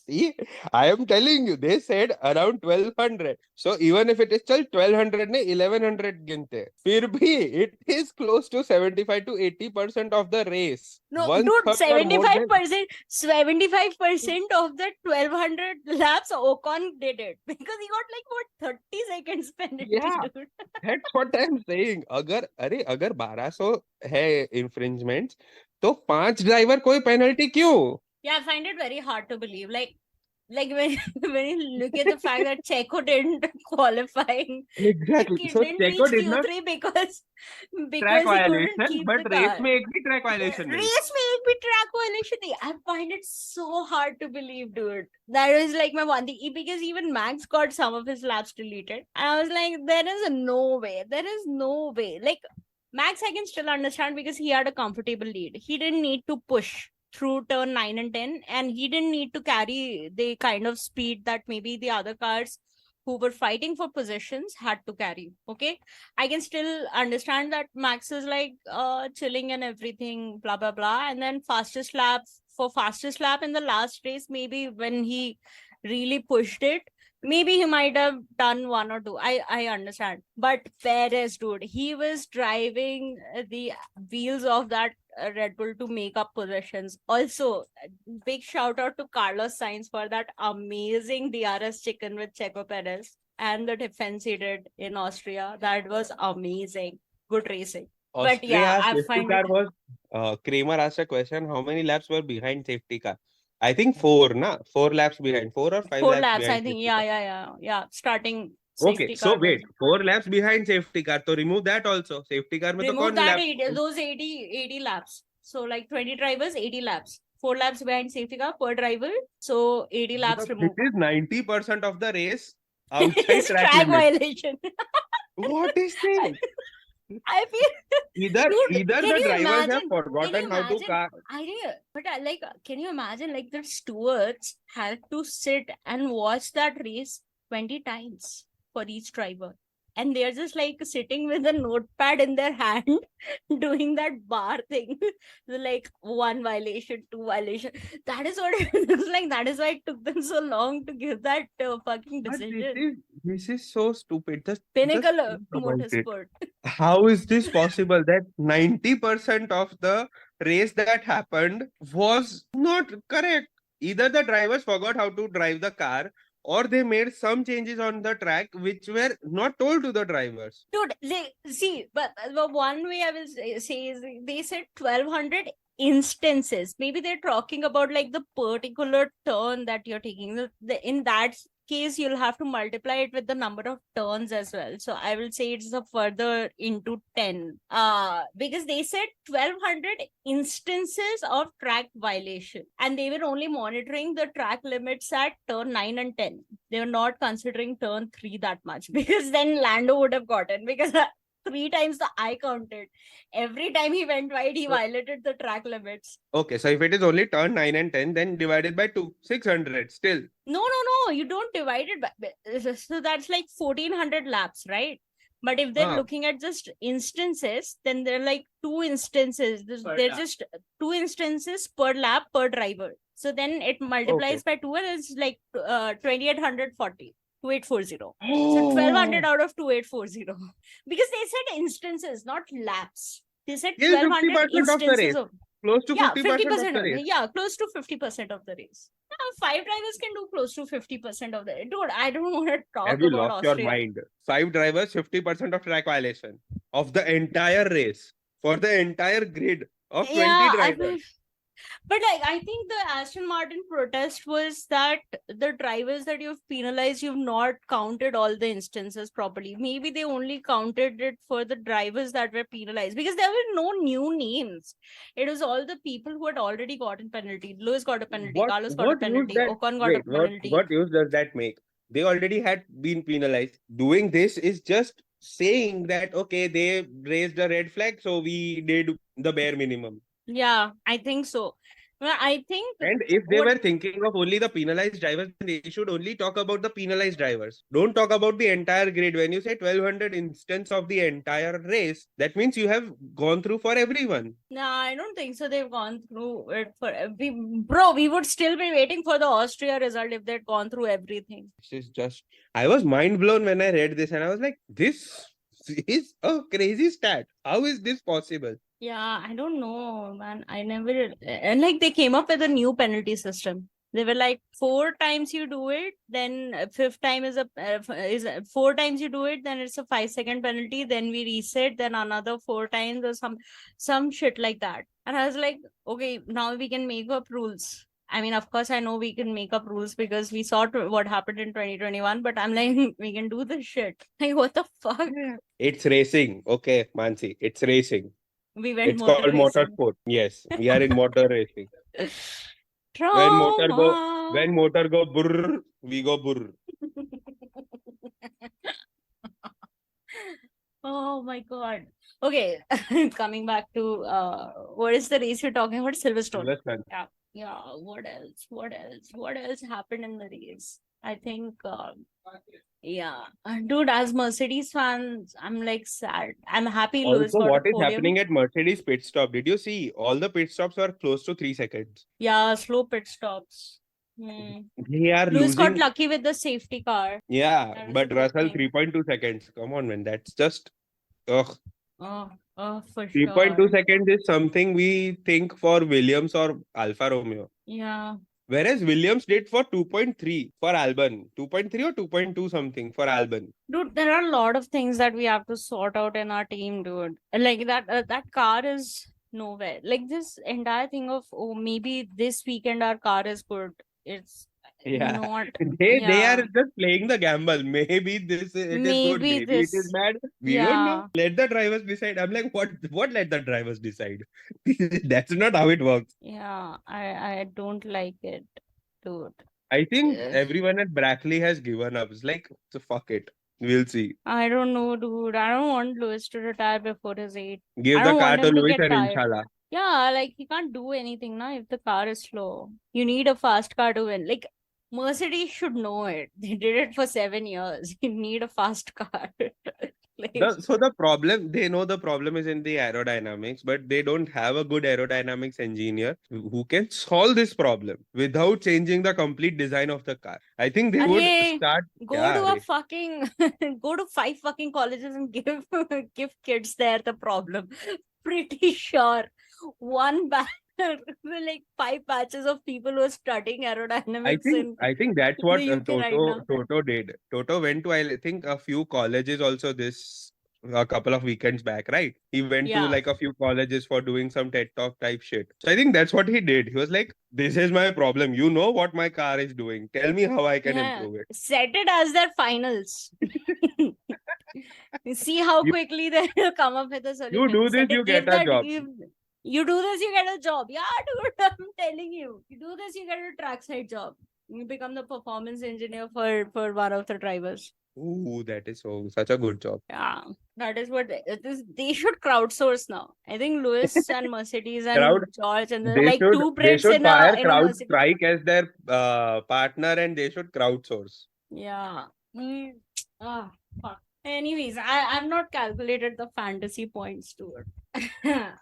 See, I am telling you, they said around 1,200. So even if it is 1,200 ne 1,100 ginte, fir bhi it is close to 75 to 80% of the race. No, One dude, third or more 75% of the 1,200 laps Ocon did it because he got like what 30 seconds penalty. Yeah. Dude. That's what I'm saying. अगर 1200 है infringements, तो 5 driver कोई penalty क्यों? Yeah, I find it very hard to believe. Like when you look at the fact that Checo didn't qualify. Exactly. He So didn't Checo reach did not Q3 because track he couldn't violation, keep but the race car. में एक भी track violation नहीं. Race में एक भी track violation नहीं. I find it so hard to believe, dude. That is like my one thing because even Max got some of his laps deleted. And I was like, there is no way. There is no way. Like Max, I can still understand because he had a comfortable lead. He didn't need to push through turn 9 and 10, and he didn't need to carry the kind of speed that maybe the other cars who were fighting for positions had to carry. Okay, I can still understand that Max is like chilling and everything, blah blah blah, and then fastest lap in the last race, maybe when he really pushed it, maybe he might have done 1 or 2. I understand, but Perez, dude, he was driving the wheels of that Red Bull to make up positions. Also, big shout out to Carlos Sainz for that amazing DRS chicken with Checo Perez and the defense he did in Austria. That was amazing. Good racing. Austria, but yeah, I find car was Kramer asked a question, how many laps were behind safety car? I think 4 laps behind, 4 or 5 4 laps laps, behind. I think. Yeah. Starting. Okay, so wait, 4 laps behind safety car. So remove that also. Safety car mein remove that 80 laps. So like 20 drivers, 80 laps. 4 laps behind safety car per driver. So 80 laps removed. It is 90% of the race outside track violation. What is this? I feel either the drivers have forgotten how to car. Can you imagine like the stewards had to sit and watch that race 20 times for each driver, and they're just like sitting with a notepad in their hand doing that bar thing. Like 1 violation, 2 violation. That is what it looks like. That is why it took them so long to give that fucking decision. This is so stupid. Pinnacle of motorsport. How is this possible that 90% of the race that happened was not correct? Either the drivers forgot how to drive the car, or they made some changes on the track which were not told to the drivers. Dude, but one way I will say is they said 1,200 instances. Maybe they're talking about like the particular turn that you're taking. In that case, you'll have to multiply it with the number of turns as well. So I will say it's a further into 10. Because they said 1,200 instances of track violation, and they were only monitoring the track limits at turn 9 and 10. They were not considering turn 3 that much, because then Lando would have gotten, because 3 times the I counted. Every time he went wide, he violated the track limits. Okay, so if it is only turn 9 and 10, then divided by 2, 600 still. No, you don't divide it by. So that's like 1,400 laps, right? But if they're looking at just instances, then they're like 2 instances. They're just 2 instances per lap per driver. So then it multiplies by 2 and it's like 2,840. 2840. So 1,200 out of 2840. Because they said instances, not laps. They said 1,200 instances. close to Yeah, 50% of 50%. the race. Yeah, close to 50% of the race. Yeah, 5 drivers can do close to 50% of the race. Dude, I don't want to talk Have you about lost your Austria. mind? 5 drivers, 50% of track violation of the entire race for the entire grid of 20 Yeah, drivers. but like I think the Aston Martin protest was that the drivers that you've penalized, you've not counted all the instances properly. Maybe they only counted it for the drivers that were penalized because there were no new names. It was all the people who had already gotten penalty. Lewis got a penalty, Carlos got a penalty, Ocon got a penalty. What use does that make? They already had been penalized. Doing this is just saying that okay, they raised a red flag, so we did the bare minimum. Yeah, I think so. Well, I think, and if they were thinking of only the penalized drivers, they should only talk about the penalized drivers. Don't talk about the entire grid. When you say 1200 instance of the entire race, that means you have gone through for everyone. No, I don't think so. They've gone through it for we would still be waiting for the Austria result if they'd gone through everything. This is just, I was mind blown when I read this and I was like, this is a crazy stat. How is this possible? Yeah, I don't know, man. I never, and like they came up with a new penalty system. They were like 4 times you do it, then 5th time is 4 times you do it, then it's a 5-second penalty. Then we reset, then another 4 times or some shit like that. And I was like, okay, now we can make up rules. I mean, of course, I know we can make up rules because we saw what happened in 2021. But I'm like, we can do this shit. Like, what the fuck? It's racing. Okay, Mansi, it's racing. We went it's called motorsport. Yes, we are in motor racing. When motor go burr, we go burr. Oh my god. Okay, coming back to what is the race you're talking about? Silverstone. Yeah. What else happened in the race? I think yeah, dude, as Mercedes fans, I'm like sad. I'm happy Lewis got what a is podium. happening at Mercedes pit stop? Did you see all the pit stops are close to 3 seconds? Yeah, slow pit stops. They are Lewis got lucky with the safety car. Yeah, but Russell 3.2 seconds. Come on, man. That's just ugh. For 3.2 sure. seconds is something we think for Williams or Alfa Romeo. Yeah. Whereas Williams did for 2.3 for Albon. 2.3 or 2.2 something for Albon. Dude, there are a lot of things that we have to sort out in our team, dude. Like that car is nowhere. Like this entire thing of, oh, maybe this weekend our car is good. It's not. They are just playing the gamble. Maybe it is good. Maybe it is bad. We don't know. Let the drivers decide. I'm like, what let the drivers decide? That's not how it works. Yeah, I don't like it, dude. I think everyone at Brackley has given up. It's like, so fuck it. We'll see. I don't know, dude. I don't want Lewis to retire before his 8. Give the car to Lewis and inshallah. Yeah, like he can't do anything now if the car is slow. You need a fast car to win. Like Mercedes should know it. They did it for 7 years. You need a fast car. So the problem, they know the problem is in the aerodynamics, but they don't have a good aerodynamics engineer who can solve this problem without changing the complete design of the car. I think they would start. Go to 5 fucking colleges and give kids there the problem. Pretty sure one batch. Like 5 batches of people who are studying aerodynamics. I think that's what Toto did. Toto went to, I think, a few colleges also a couple of weekends back, right? He went to like a few colleges for doing some TED Talk type shit. So I think that's what he did. He was like, this is my problem. You know what my car is doing. Tell me how I can improve it. Set it as their finals. See how quickly they'll come up with a solution. You do this, you get a job. You do this, you get a job. Yeah, dude, I'm telling you. You do this, you get a trackside job. You become the performance engineer for one of the drivers. Ooh, that is such a good job. Yeah, that is what they should crowdsource now. I think Lewis and Mercedes and George and like should, 2 Brits in a CrowdStrike as their partner and they should crowdsource. Yeah. Fuck. Anyways, I've not calculated the fantasy points to it.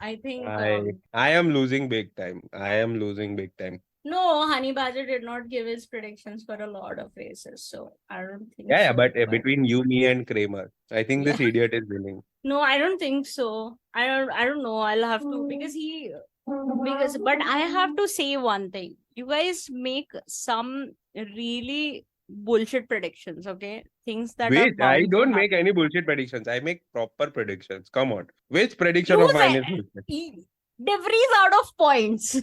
I think I am losing big time. No, Honey Badger did not give his predictions for a lot of races, so I don't think Yeah, so. but between you, me, and Kramer, I think this Yeah. idiot is winning. No, I don't think so. I don't know. I'll have to but I have to say one thing. You guys make some really bullshit predictions, okay? Things that are Wait, I bound to don't make happen. any bullshit predictions. I make proper predictions. Come on. Which prediction of You mine said is bullshit? Devries out of points.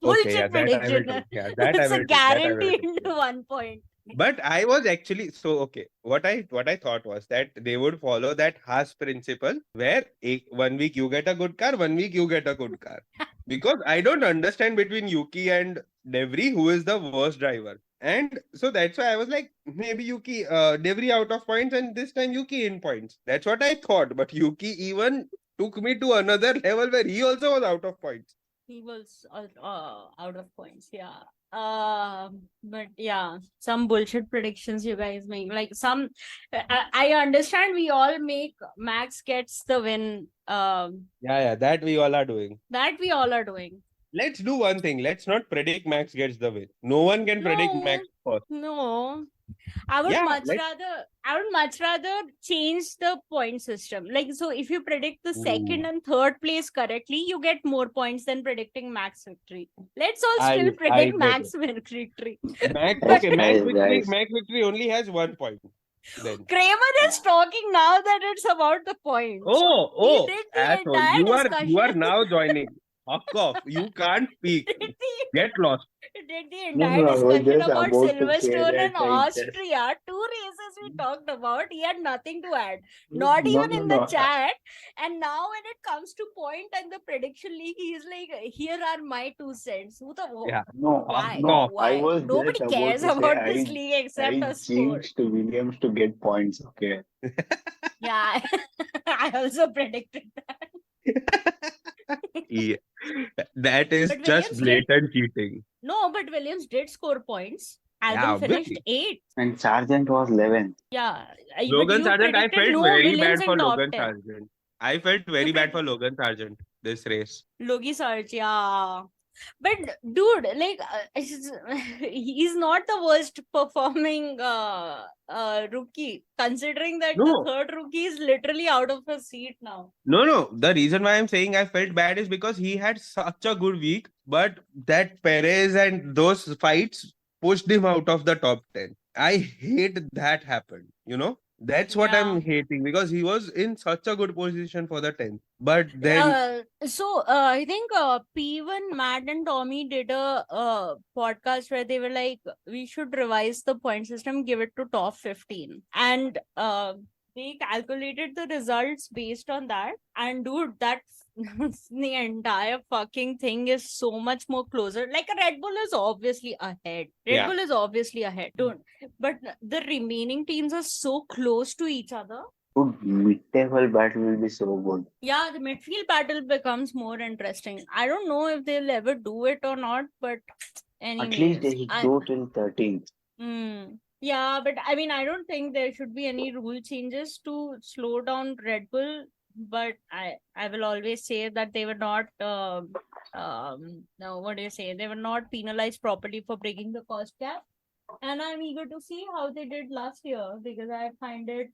Okay, yeah, Bullshit that I will prediction. take. Yeah, that I It's a will take. That I will guaranteed take. Yeah. 1 point. But I was actually so okay. What I thought was that they would follow that Haas principle where 1 week you get a good car, 1 week you get a good car. Because I don't understand between Yuki and Devry who is the worst driver. And so that's why I was like, maybe Devry out of points and this time Yuki in points. That's what I thought. But Yuki even took me to another level where he also was out of points. He was out of points, yeah. But yeah, some bullshit predictions you guys make. Like I understand we all make Max gets the win. Yeah, that we all are doing. That we all are doing. Let's do one thing. Let's not predict Max gets the win. No one can predict Max first. No. I would much rather change the point system. Like, so if you predict the second and third place correctly, you get more points than predicting Max victory. Let's all still predict Max victory. Max victory only has 1 point. Then Kramer is talking now that it's about the points. Oh, asshole. You are now joining. Fuck off. You can't speak. Get lost. Did the entire discussion about Silverstone and Austria, 2 races we talked about, he had nothing to add. Not even in the chat. And now when it comes to point and the prediction league, he's like, here are my 2 cents. Why? Nobody cares about this league except us. I changed to Williams to get points, okay? Yeah, I also predicted that. Yeah. That is just blatant cheating. No, but Williams did score points. Albon finished 8th. And Sargent was 11th. Yeah. Logan Sargent, I felt very bad for Logan Sargent. I felt very bad for Logan Sargent this race. Logie Sargent, yeah. But dude, like he's not the worst performing rookie, considering that the third rookie is literally out of his seat now. No. The reason why I'm saying I felt bad is because he had such a good week, but that Perez and those fights pushed him out of the top 10. I hate that happened, That's what I'm hating, because he was in such a good position for the 10th. But then... I think P1, Matt and Tommy did a podcast where they were like, we should revise the point system, give it to top 15. And they calculated the results based on that. And dude, that the entire fucking thing is so much more closer. Like Red Bull is obviously ahead. Bull is obviously ahead. Dude, but the remaining teams are so close to each other. Good mid-table battle will be so good. Yeah, the midfield battle becomes more interesting. I don't know if they'll ever do it or not, but anyways. At least they should go till 13th. Yeah, but I mean, I don't think there should be any rule changes to slow down Red Bull. But I will always say that they were not they were not penalized properly for breaking the cost cap. And I'm eager to see how they did last year, because I find it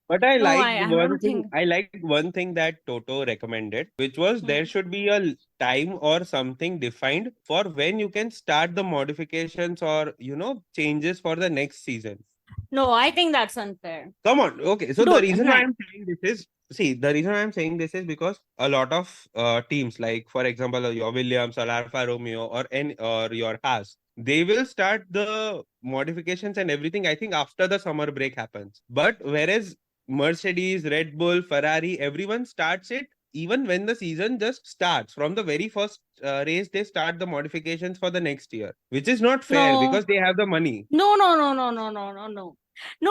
but I like one thing that Toto recommended, which was there should be a time or something defined for when you can start the modifications or changes for the next season. No, I think that's unfair. Come on. Okay. So the reason why I'm saying this is because a lot of teams, like for example your Williams or Alfa Romeo or your Haas, they will start the modifications and everything, I think, after the summer break happens. But whereas Mercedes, Red Bull, Ferrari, everyone starts it even when the season just starts. From the very first race, they start the modifications for the next year, which is not fair because they have the money. No,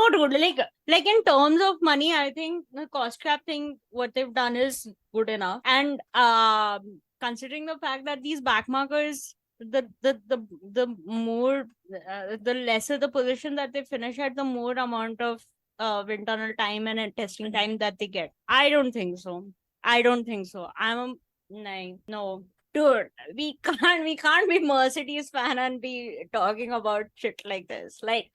dude, like in terms of money, I think the cost cap thing, what they've done is good enough. And considering the fact that these backmarkers, the lesser the position that they finish at, the more amount of wind tunnel time and testing time that they get. I don't think so. No. Dude, we can't be Mercedes fan and be talking about shit like this. Like,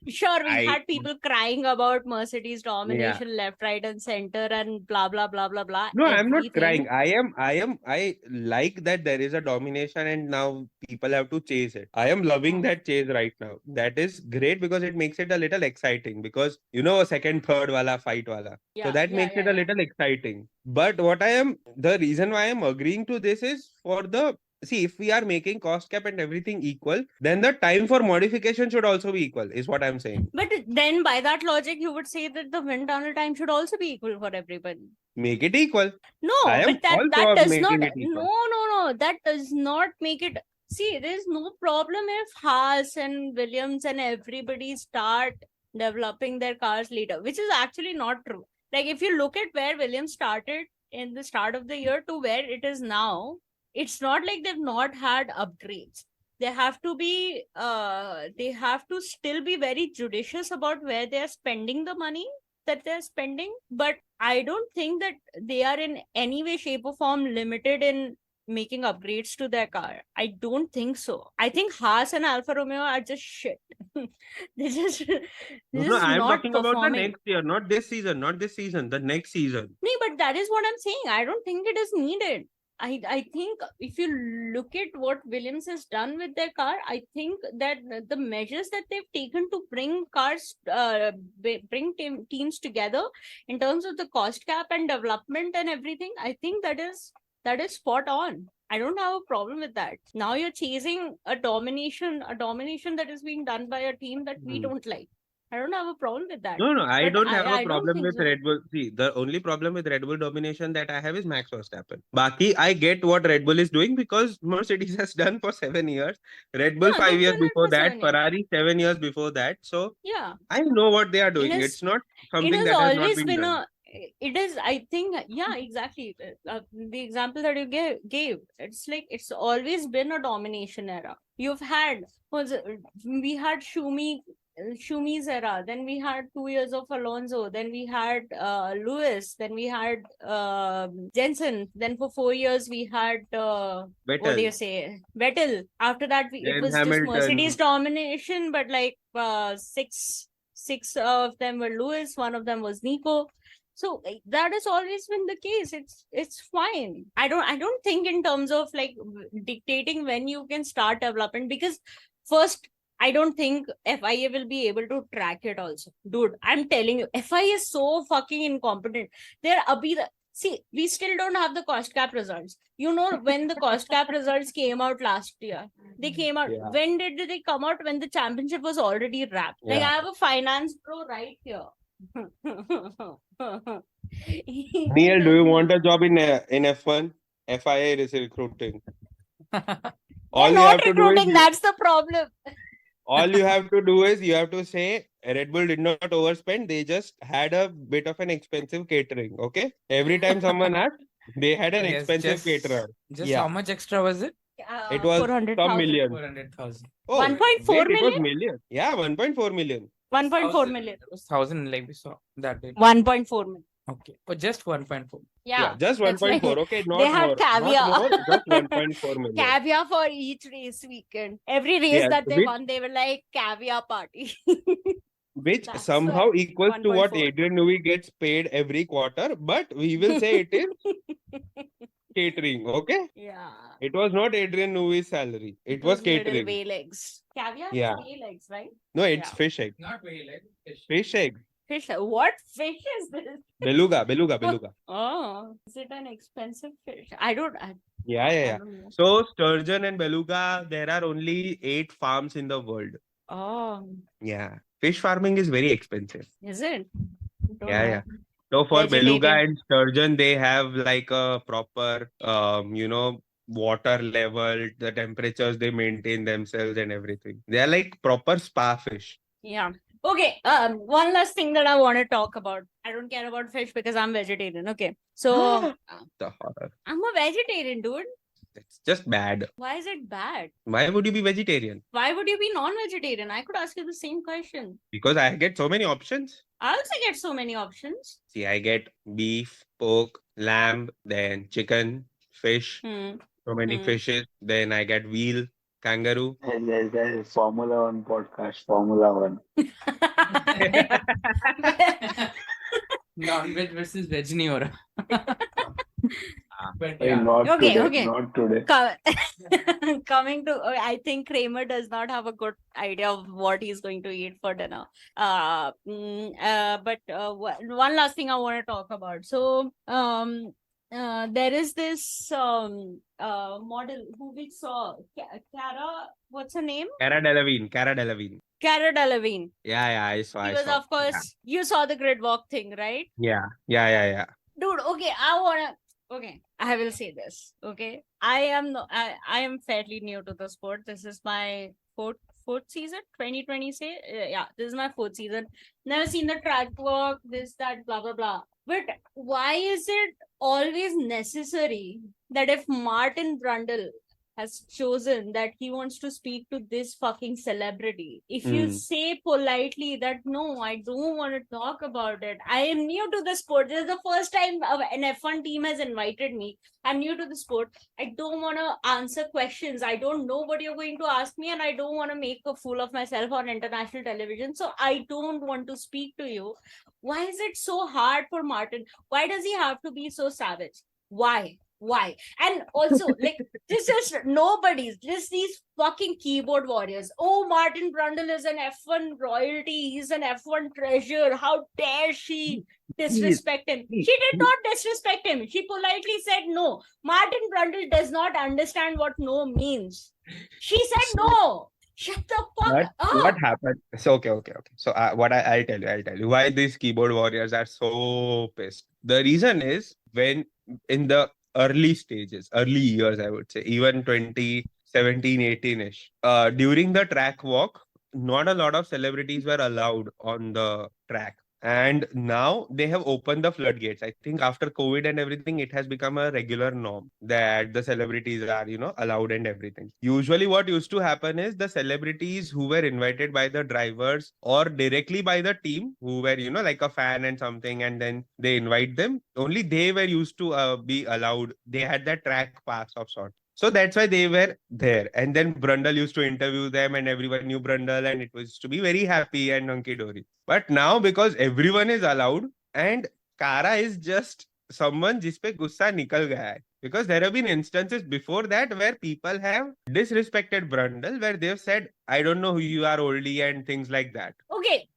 sure, we had people crying about Mercedes domination left, right, and center, and blah blah blah blah blah. No, I'm not everything. crying. I like that there is a domination and now people have to chase it. I am loving that chase right now. That is great because it makes it a little exciting because a second, third wala fight wala. So that makes it a little exciting. But the reason why I'm agreeing to this is see, if we are making cost cap and everything equal, then the time for modification should also be equal, is what I'm saying. But then by that logic, you would say that the wind tunnel time should also be equal for everybody. Make it equal. No, but that does not. No, that does not make it. See, there's no problem if Haas and Williams and everybody start developing their cars later, which is actually not true. Like, if you look at where Williams started in the start of the year to where it is now, it's not like they've not had upgrades. They have to be, they have to still be very judicious about where they're spending the money that they're spending. But I don't think that they are in any way, shape, or form limited in making upgrades to their car. I don't think so. I think Haas and Alfa Romeo are just shit. No, I'm talking about the next year, not this season, the next season. No, but that is what I'm saying. I don't think it is needed. I think if you look at what Williams has done with their car, I think that the measures that they've taken to bring cars, bring teams together in terms of the cost cap and development and everything, I think that is spot on. I don't have a problem with that. Now you're chasing a domination that is being done by a team that we don't like. I don't have a problem with that. No, I don't have a problem with Red Bull. See, the only problem with Red Bull domination that I have is Max Verstappen. Baki, I get what Red Bull is doing because Mercedes has done for 7 years. Red Bull 5 years before that. Ferrari 7 years before that. So yeah, I know what they are doing. It's not something that has not been done. It is, I think, yeah, exactly. The example that you gave, it's like it's always been a domination era. We had Schumi's era, then we had 2 years of Alonso, then we had Lewis, then we had Jensen, then for 4 years we had Vettel. What do you say? Vettel. After that, it was Hamilton. Just Mercedes domination, but like six of them were Lewis, one of them was Nico. So that has always been the case. It's fine. I don't think in terms of like dictating when you can start development, because first, I don't think FIA will be able to track it also. Dude, I'm telling you, FIA is so fucking incompetent. See, we still don't have the cost cap results. You know, when the cost cap results came out last year, they came out. Yeah. When did they come out? When the championship was already wrapped. Yeah. Like, I have a finance pro right here. Neil, do you want a job in F1? FIA is recruiting. All not recruiting, that's the problem. All you have to do is you have to say Red Bull did not overspend. They just had a bit of an expensive catering. Okay. Every time someone asked, they had an expensive caterer. Just how much extra was it? It was some million. 400,000. Oh, 1.4 million? It was million. Yeah, 1.4 million. 1.4 million. It was 1,000 like we saw that day. 1.4 million. Okay. Or just 1.4. Yeah, just 1.4. Right. Okay, not they had more. caviar. Not more, just 1.4 million. Caviar for each race weekend. Every race that they won, they were like caviar party. Which somehow equals to what Adrian Newey gets paid every quarter, but we will say it is catering, okay? Yeah. It was not Adrian Newey's salary. It was catering. Whale eggs. Caviar is whale eggs, right? No, it's fish egg. Not whale egg. Fish egg. Fish? What fish is this? Beluga. Oh, is it an expensive fish? I don't know. Yeah. So sturgeon and beluga, there are only 8 farms in the world. Oh. Yeah. Fish farming is very expensive. Is it? Yeah. So for beluga and sturgeon, they have like a proper, water level, the temperatures they maintain themselves and everything. They are like proper spa fish. Yeah. Okay, one last thing that I want to talk about. I don't care about fish because I'm vegetarian. Okay, so the horror. I'm a vegetarian, dude. It's just bad. Why is it bad? Why would you be vegetarian? Why would you be non-vegetarian? I could ask you the same question. Because I get so many options. I also get so many options. See, I get beef, pork, lamb, then chicken, fish, So many fishes. Then I get wheel, kangaroo. And there's Formula One podcast, Formula One. Non-veg versus veg nahi ho raha. But Hey, yeah. not Okay, today, okay. not today. Coming to, I think Kramer does not have a good idea of what he's going to eat for dinner. But one last thing I want to talk about. So, there is this model who we saw, Cara. What's her name? Cara Delevingne. Cara Delevingne. Cara Delevingne. Yeah, I saw. He was, of course, you saw the grid walk thing, right? Yeah. Dude, okay, I will say this. Okay, I am fairly new to the sport. This is my fourth season, 2020. Yeah, this is my fourth season. Never seen the track walk, this, that, blah blah blah. But why is it always necessary that if Martin Brundle has chosen that he wants to speak to this fucking celebrity, if you say politely that no, I don't want to talk about it, I am new to the sport, this is the first time an F1 team has invited me, I'm new to the sport, I don't want to answer questions, I don't know what you're going to ask me, and I don't want to make a fool of myself on international television, so I don't want to speak to you. Why is it so hard for Martin? Why does he have to be so savage? Why? And also, like, this is nobody's, just these fucking keyboard warriors. Oh, Martin Brundle is an F1 royalty, he's an F1 treasure, how dare she disrespect him? She did not disrespect him. She politely said no. Martin Brundle does not understand what no means. She said no. Shut the fuck up. What happened? So okay. So I'll tell you why these keyboard warriors are so pissed. The reason is, when in the early years, I would say, even 2017, 18-ish, during the track walk, not a lot of celebrities were allowed on the track. And now they have opened the floodgates. I think after COVID and everything, it has become a regular norm that the celebrities are, allowed and everything. Usually what used to happen is the celebrities who were invited by the drivers or directly by the team, who were, like a fan and something, and then they invite them, only they were used to be allowed. They had that track pass of sort. So that's why they were there. And then Brundle used to interview them and everyone knew Brundle, and it was to be very happy and hunky-dory. But now, because everyone is allowed, and Cara is just someone jispe gussa nikal gaya hai. Because there have been instances before that where people have disrespected Brundle, where they've said, I don't know who you are, oldie, and things like that. Okay.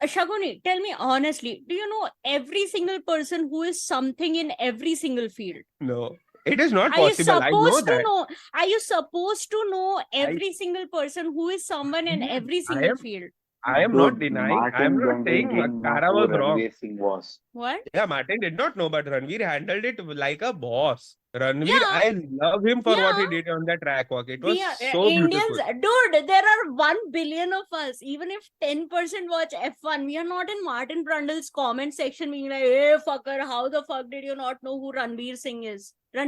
Shaguni, tell me honestly, do you know every single person who is something in every single field? No. It is not possible. I know that. Are you supposed to know every single person who is someone in every single field? I am not denying. I am not saying Cara was wrong. What? Yeah, Martin did not know, but Ranveer handled it like a boss. Ranveer, I love him for what he did on that track walk. It was so Indians, beautiful. Dude, there are 1 billion of us. Even if 10% watch F1, we are not in Martin Brundle's comment section being like, hey, fucker, how the fuck did you not know who Ranveer Singh is? We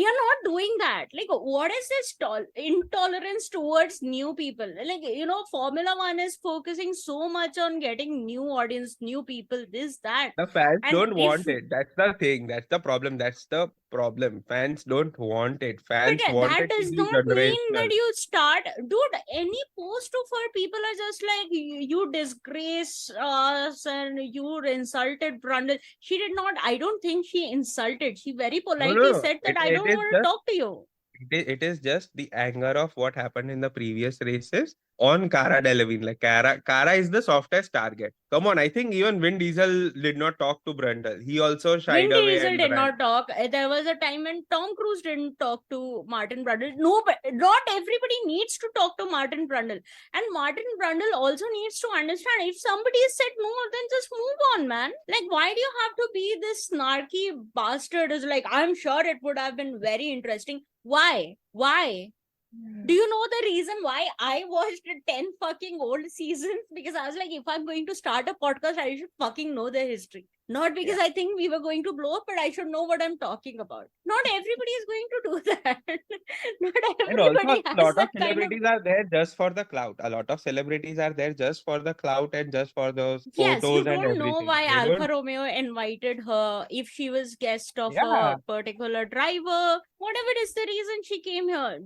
are not doing that. Like, what is this intolerance towards new people? Like, Formula One is focusing so much on getting new audience, new people, this, that. The fans don't want it. That's the thing. That's the problem. Fans don't want it. Fans want it. That does not mean that you start. Dude, any post of her, people are just like, you disgrace us and you insulted Brundle. She did not. I don't think she insulted. She very politely said that I don't want to talk to you. It is just the anger of what happened in the previous races on Cara Delevingne. Like Cara is the softest target. Come on, I think even Vin Diesel did not talk to Brundle. He also shied away. Vin Diesel did not talk. There was a time when Tom Cruise didn't talk to Martin Brundle. No, but not everybody needs to talk to Martin Brundle. And Martin Brundle also needs to understand, if somebody said no, then just move on, man. Like, why do you have to be this snarky bastard? Is like, I'm sure it would have been very interesting. Why? Do you know the reason why I watched 10 fucking old seasons? Because I was like, if I'm going to start a podcast, I should fucking know the history. Not because I think we were going to blow up, but I should know what I'm talking about. Not everybody is going to do that. Not And also, everybody a has lot of that kind of. celebrities are there just for the clout. A lot of celebrities are there just for the clout and just for those Yes, you photos and don't know everything. why They Alfa don't. Romeo invited her, if she was guest of Yeah. a particular driver, whatever is the reason she came here.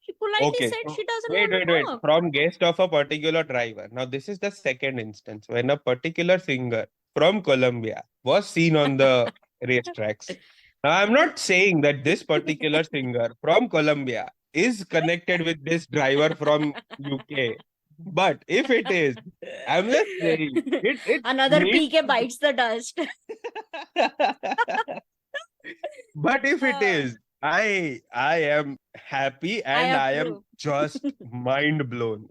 She politely Okay. said So she doesn't wait, want wait, to wait. work. From guest of a particular driver. Now, this is the second instance when a particular singer from Colombia was seen on the racetracks. Now, I'm not saying that this particular singer from Colombia is connected with this driver from UK. But if it is, I'm just saying it Another needs PK bites the dust. But if it Uh, is, I am happy and I am approve. just mind blown.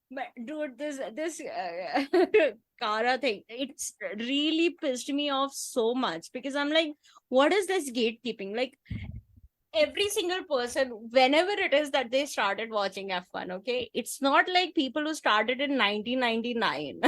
But dude, this Kara thing, it's really pissed me off so much because I'm like, what is this gatekeeping? Like, every single person, whenever it is that they started watching F1, okay, it's not like people who started in 1999,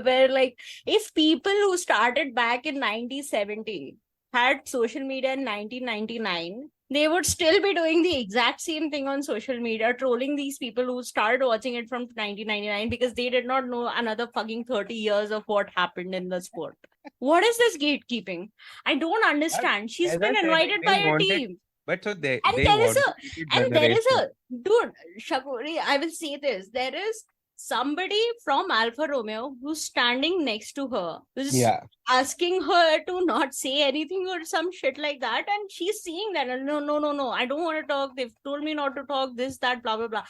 where like, if people who started back in 1970 had social media in 1999, they would still be doing the exact same thing on social media, trolling these people who started watching it from 1999 because they did not know another fucking 30 years of what happened in the sport. What is this gatekeeping? I don't understand. She's As I been said, invited by a wanted, team. but so they And they there is wanted a, to keep it and there is generational. a, dude, Shakuri, I will say this. There is somebody from Alfa Romeo who's standing next to her, who's Yeah. asking her to not say anything or some shit like that. And she's seeing that. And no, I don't want to talk. They've told me not to talk, this, that, blah, blah, blah.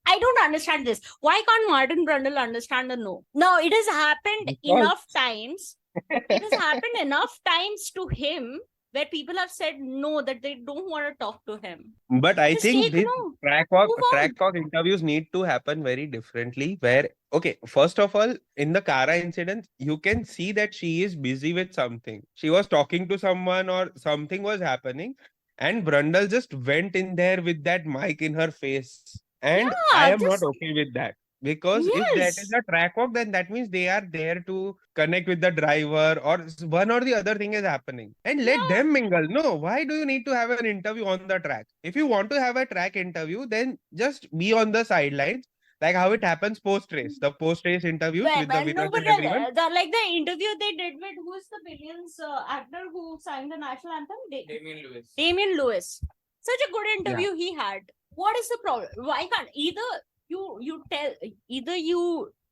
I don't understand this. Why can't Martin Brundle understand the no? Now, it has happened Because- enough times. It has happened enough times to him where people have said no, that they don't want to talk to him. But I Just think take these no. track Move on. talk interviews need to happen very differently. Where, okay, first of all, in the Kara incident, you can see that she is busy with something. She was talking to someone or something was happening, and Brundle just went in there with that mic in her face. And I Yeah, am not just okay with that. Because if that is yes. a track walk, then that means they are there to connect with the driver, or one or the other thing is happening. And let Yeah. them mingle. No, why do you need to have an interview on the track? If you want to have a track interview, then just be on the sidelines, like how it happens post race. The post race interviews with the No, winners but and everyone. like the interview they did with, who's the Billions actor who sang the national anthem? Damian Lewis. Damian Lewis. Such a good interview he had. What is the problem? Why can't either you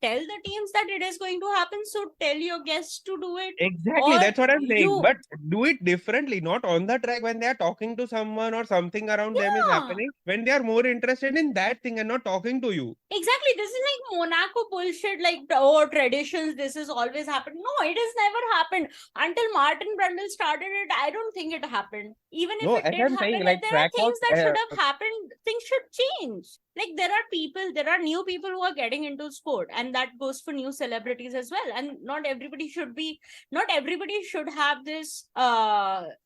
tell the teams that it is going to happen, so tell your guests to do it. Exactly, Or that's what I'm saying. you- But do it differently, not on the track when they are talking to someone or something around them is Yeah. happening. When they are more interested in that thing and not talking to you. Exactly. This is like Monaco bullshit, like, oh, traditions, this has always happened. No, it has never happened. Until Martin Brundle started it, I don't think it happened. Even if No, it as did I'm happen, saying, like, like there are track walk, things that should have happened, things should change. Like, there are new people who are getting into sport, and that goes for new celebrities as well. And not everybody should have this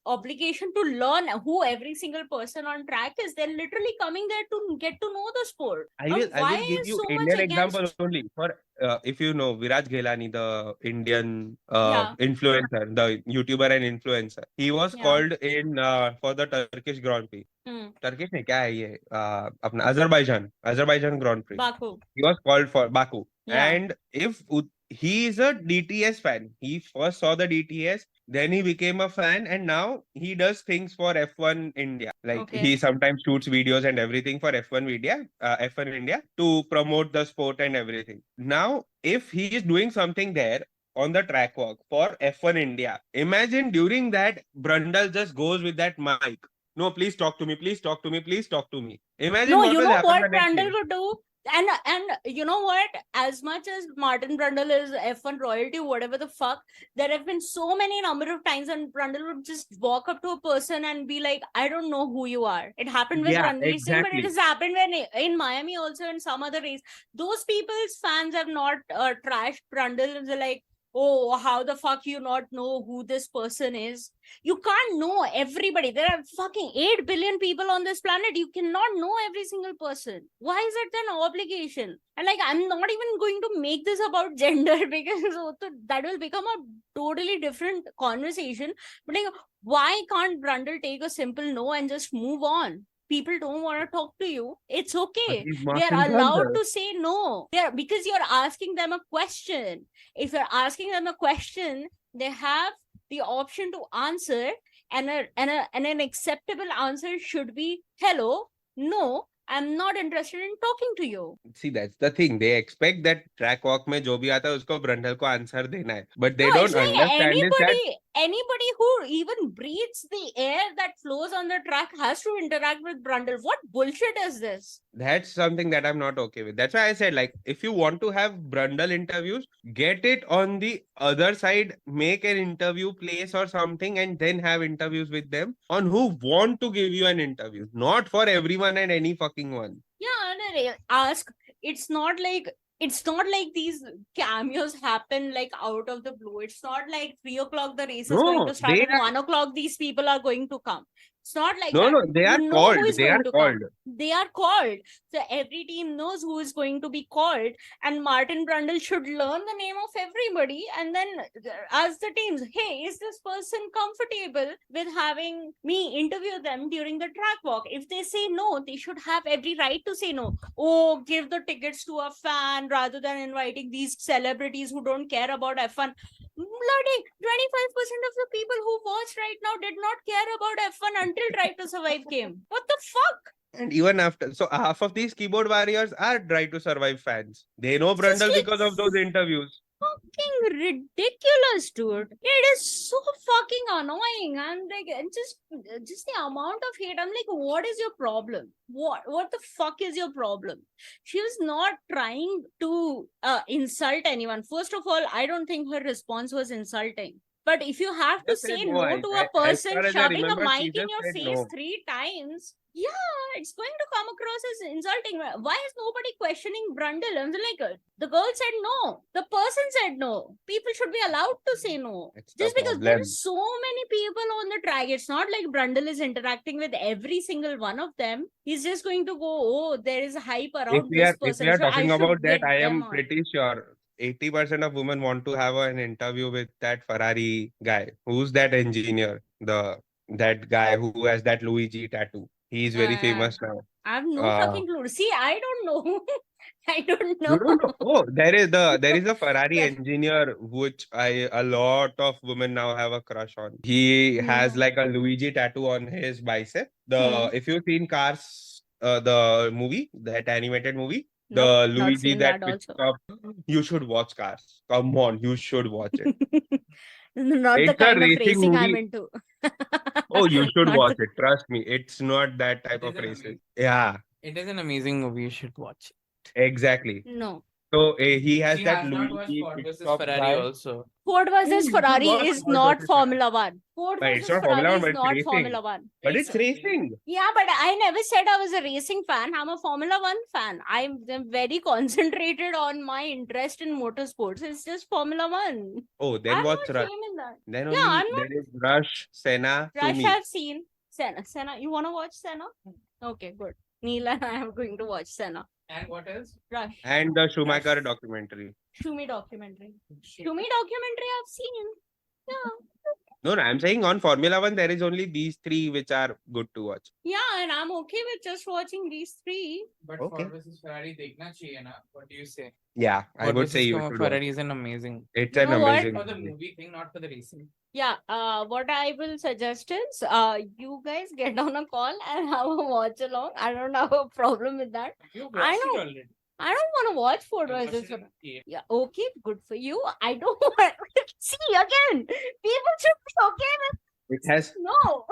obligation to learn who every single person on track is. They're literally coming there to get to know the sport. I will give you so much Indian example against... only. For if you know Viraj Ghelani, the Indian Yeah. influencer, the YouTuber and influencer, he was Yeah. called in for the Turkish Grand Prix. Turkish नहीं क्या है ये अपना Azerbaijan Grand Prix. Baku. He was called for Baku. Yeah. And he is a DTS fan. He first saw the DTS, then he became a fan, and now he does things for F1 India. Like Okay. he sometimes shoots videos and everything for F1 India to promote the sport and everything. Now, if he is doing something there on the track walk for F1 India, imagine during that Brundle just goes with that mic. No, please talk to me. Please talk to me. Please talk to me. Imagine No, what you will know happen what the next Brundle day. would do? And you know what? As much as Martin Brundle is F1 royalty, whatever the fuck, there have been so many number of times when Brundle would just walk up to a person and be like, I don't know who you are. It happened with Yeah, Ranveer Singh, but it exactly. has happened when in Miami also, in some other race. Those people's fans have not trashed Brundle. They're like, oh, how the fuck you not know who this person is? You can't know everybody. There are fucking 8 billion people on this planet. You cannot know every single person. Why is it an obligation? And like, I'm not even going to make this about gender because that will become a totally different conversation. But like, why can't Brundle take a simple no and just move on? People don't want to talk to you. It's okay. They are allowed to say no. Because you're asking them a question. If you're asking them a question, they have the option to answer, and an acceptable answer should be hello, no, I'm not interested in talking to you. See, that's the thing. They expect that track walk में जो भी आता है उसको Brundle को answer देना है. But they don't understand is that anybody who even breathes the air that flows on the track has to interact with Brundle. What bullshit is this? that's something that I'm not okay with. That's why I said, like, if you want to have Brundle interviews, get it on the other side, make an interview place or something, and then have interviews with them on who want to give you an interview, not for everyone and any fucking one. Yeah, ask. It's not like these cameos happen like out of the blue. It's not like 3 o'clock the race is going to start and 1 o'clock these people are going to come. It's not like that. No, they are called. They are called. They are called. So every team knows who is going to be called, and Martin Brundle should learn the name of everybody and then ask the teams, hey, is this person comfortable with having me interview them during the track walk? If they say no, they should have every right to say no. Oh, give the tickets to a fan rather than inviting these celebrities who don't care about F1. Bloody 25% of the people who watch right now did not care about F1 until Drive to Survive came. What the fuck? And even after, so half of these keyboard warriors are Drive to Survive fans. They know Brundle because of those interviews. Fucking ridiculous, dude. It is so fucking annoying. I'm like, just the amount of hate. I'm like, what is your problem? What the fuck is your problem? She was not trying to insult anyone. First of all, I don't think her response was insulting. But if you have to say no to a person shoving a mic in your face 3 times, yeah, it's going to come across as insulting. Why is nobody questioning Brundle? And like, the girl said no. The person said no. People should be allowed to say no. Just because there's so many people on the track. It's not like Brundle is interacting with every single one of them. He's just going to go, oh, there is hype around this person. If we are talking about that, I am pretty sure 80% of women want to have an interview with that Ferrari guy. Who's that engineer? That guy who has that Luigi tattoo. He is very famous now. I have no fucking clue. See, I don't know. I don't know. You don't know? Oh, there is a Ferrari engineer which a lot of women now have a crush on. He has like a Luigi tattoo on his bicep. If you've seen Cars, the movie, that animated movie, the Luigi that picks up, you should watch Cars. Come on, you should watch it. Not it's the kind of racing I'm into. Oh, you should watch it. Trust me, it's not that type of racing. Yeah, it is an amazing movie. You should watch it. Exactly. No. So he has that Luigi Ford versus Ferrari also. Ford versus Ferrari is not Formula One. Ford versus Ferrari is not Formula One. But it's racing. Yeah, but I never said I was a racing fan. I'm a Formula One fan. I'm very concentrated on my interest in motorsports. It's just Formula One. Oh, then what's Rush? Then only there is Rush, Senna. Rush I've seen. Senna. You want to watch Senna? Okay, good. Neil and I are going to watch Senna. And what else? Rush. And the Schumacher documentary. Schumi documentary I've seen. Yeah. No, I'm saying on Formula One, there is only these 3 which are good to watch. Yeah, and I'm okay with just watching these 3. But Ford versus Ferrari, dekhna chahiye na. What do you say? Yeah, I would say you should. Ferrari is an amazing. It's an amazing. For the movie thing, not for the racing. Yeah, what I will suggest is, you guys get on a call and have a watch along. I don't have a problem with that. I don't want to watch Ford versus Ferrari. Yeah, okay, good for you. I don't want. See again, people should be okay with. It has no.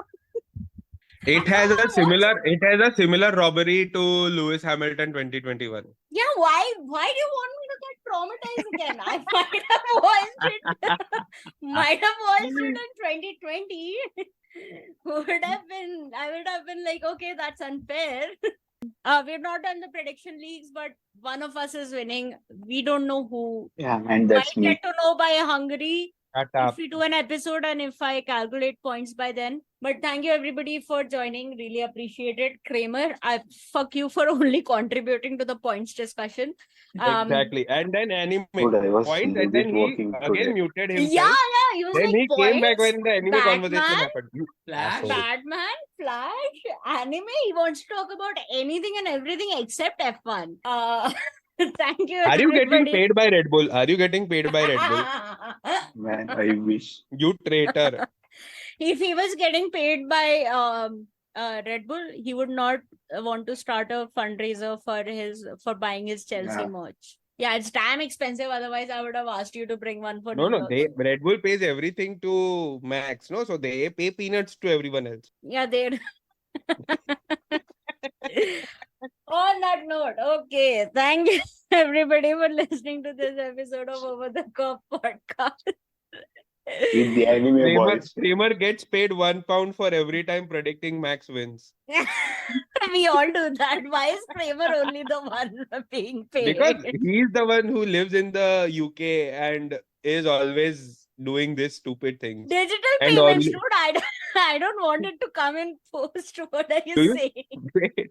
It has a similar robbery to Lewis Hamilton 2021. Yeah, why do you want me to get traumatized again? I might have watched it in 2020. I would have been like, okay, that's unfair. we're not on the prediction leagues, but one of us is winning. We don't know who. Yeah, and that's Might me. get to know by Hungary Shut if up. we do an episode and if I calculate points by then. But thank you everybody for joining. Really appreciate it. Kramer, I fuck you for only contributing to the points discussion. Exactly. And then anime Dude, I was point, and then legit he working again today. muted Yeah, himself. he was Then like he came back points, when the anime conversation Batman, happened. You Flash. asshole. Batman, Flash, anime. He wants to talk about anything and everything except F1. Thank you, Are you getting everybody. paid by Red Bull? Are you getting paid by Red Bull? Man, I wish. You traitor. If he was getting paid by Red Bull, he would not want to start a fundraiser for buying his Chelsea Yeah. merch. Yeah, it's damn expensive. Otherwise, I would have asked you to bring one for No, New York. Red Bull pays everything to Max, no? So they pay peanuts to everyone else. Yeah, they. On that note, okay, thank you everybody for listening to this episode of Over the Cup podcast. With the anime boys. Kramer gets paid £1 for every time predicting Max wins. We all do that. Why is Kramer only the one being paid? Because he's the one who lives in the UK and is always doing this stupid thing. Digital And payments, only- dude. I don't want it to come in post. What are Do you you? saying? Wait.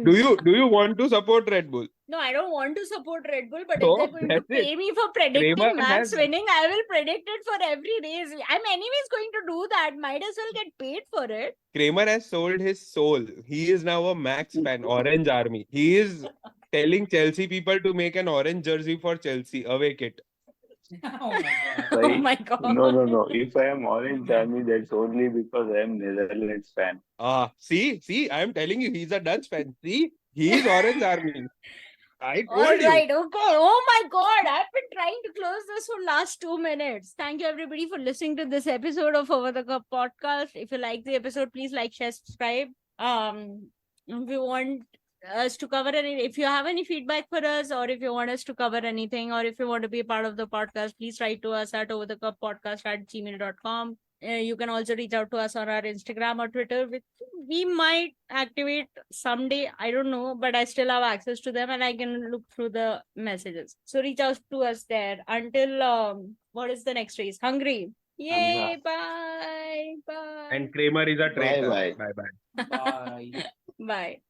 Do you want to support Red Bull? No, I don't want to support Red Bull, but No, if they're going to that's pay me for predicting Kramer Max has- winning, I will predict it for every race. I'm anyways going to do that. Might as well get paid for it. Kramer has sold his soul. He is now a Max fan, Orange Army. He is telling Chelsea people to make an orange jersey for Chelsea, away kit. Oh my god. Oh Like, my god. No. If I am Orange Army, that's only because I am Netherlands fan. See, I am telling you, he's a Dutch fan. See, he is Orange Army. I All told you. right, okay. Oh my god, I've been trying to close this for last 2 minutes. Thank you everybody for listening to this episode of Over the Cup podcast. If you like the episode, please like, share, subscribe. If you want us to cover if you have any feedback for us, or if you want us to cover anything, or if you want to be a part of the podcast, please write to us at overthecuppodcast@gmail.com. You can also reach out to us on our Instagram or Twitter, which we might activate someday. I don't know, but I still have access to them and I can look through the messages. So reach out to us there. Until what is the next race? Hungary. Yay! Bye. Bye. And Kramer is a traitor. Bye-bye. Bye-bye. Bye. Bye.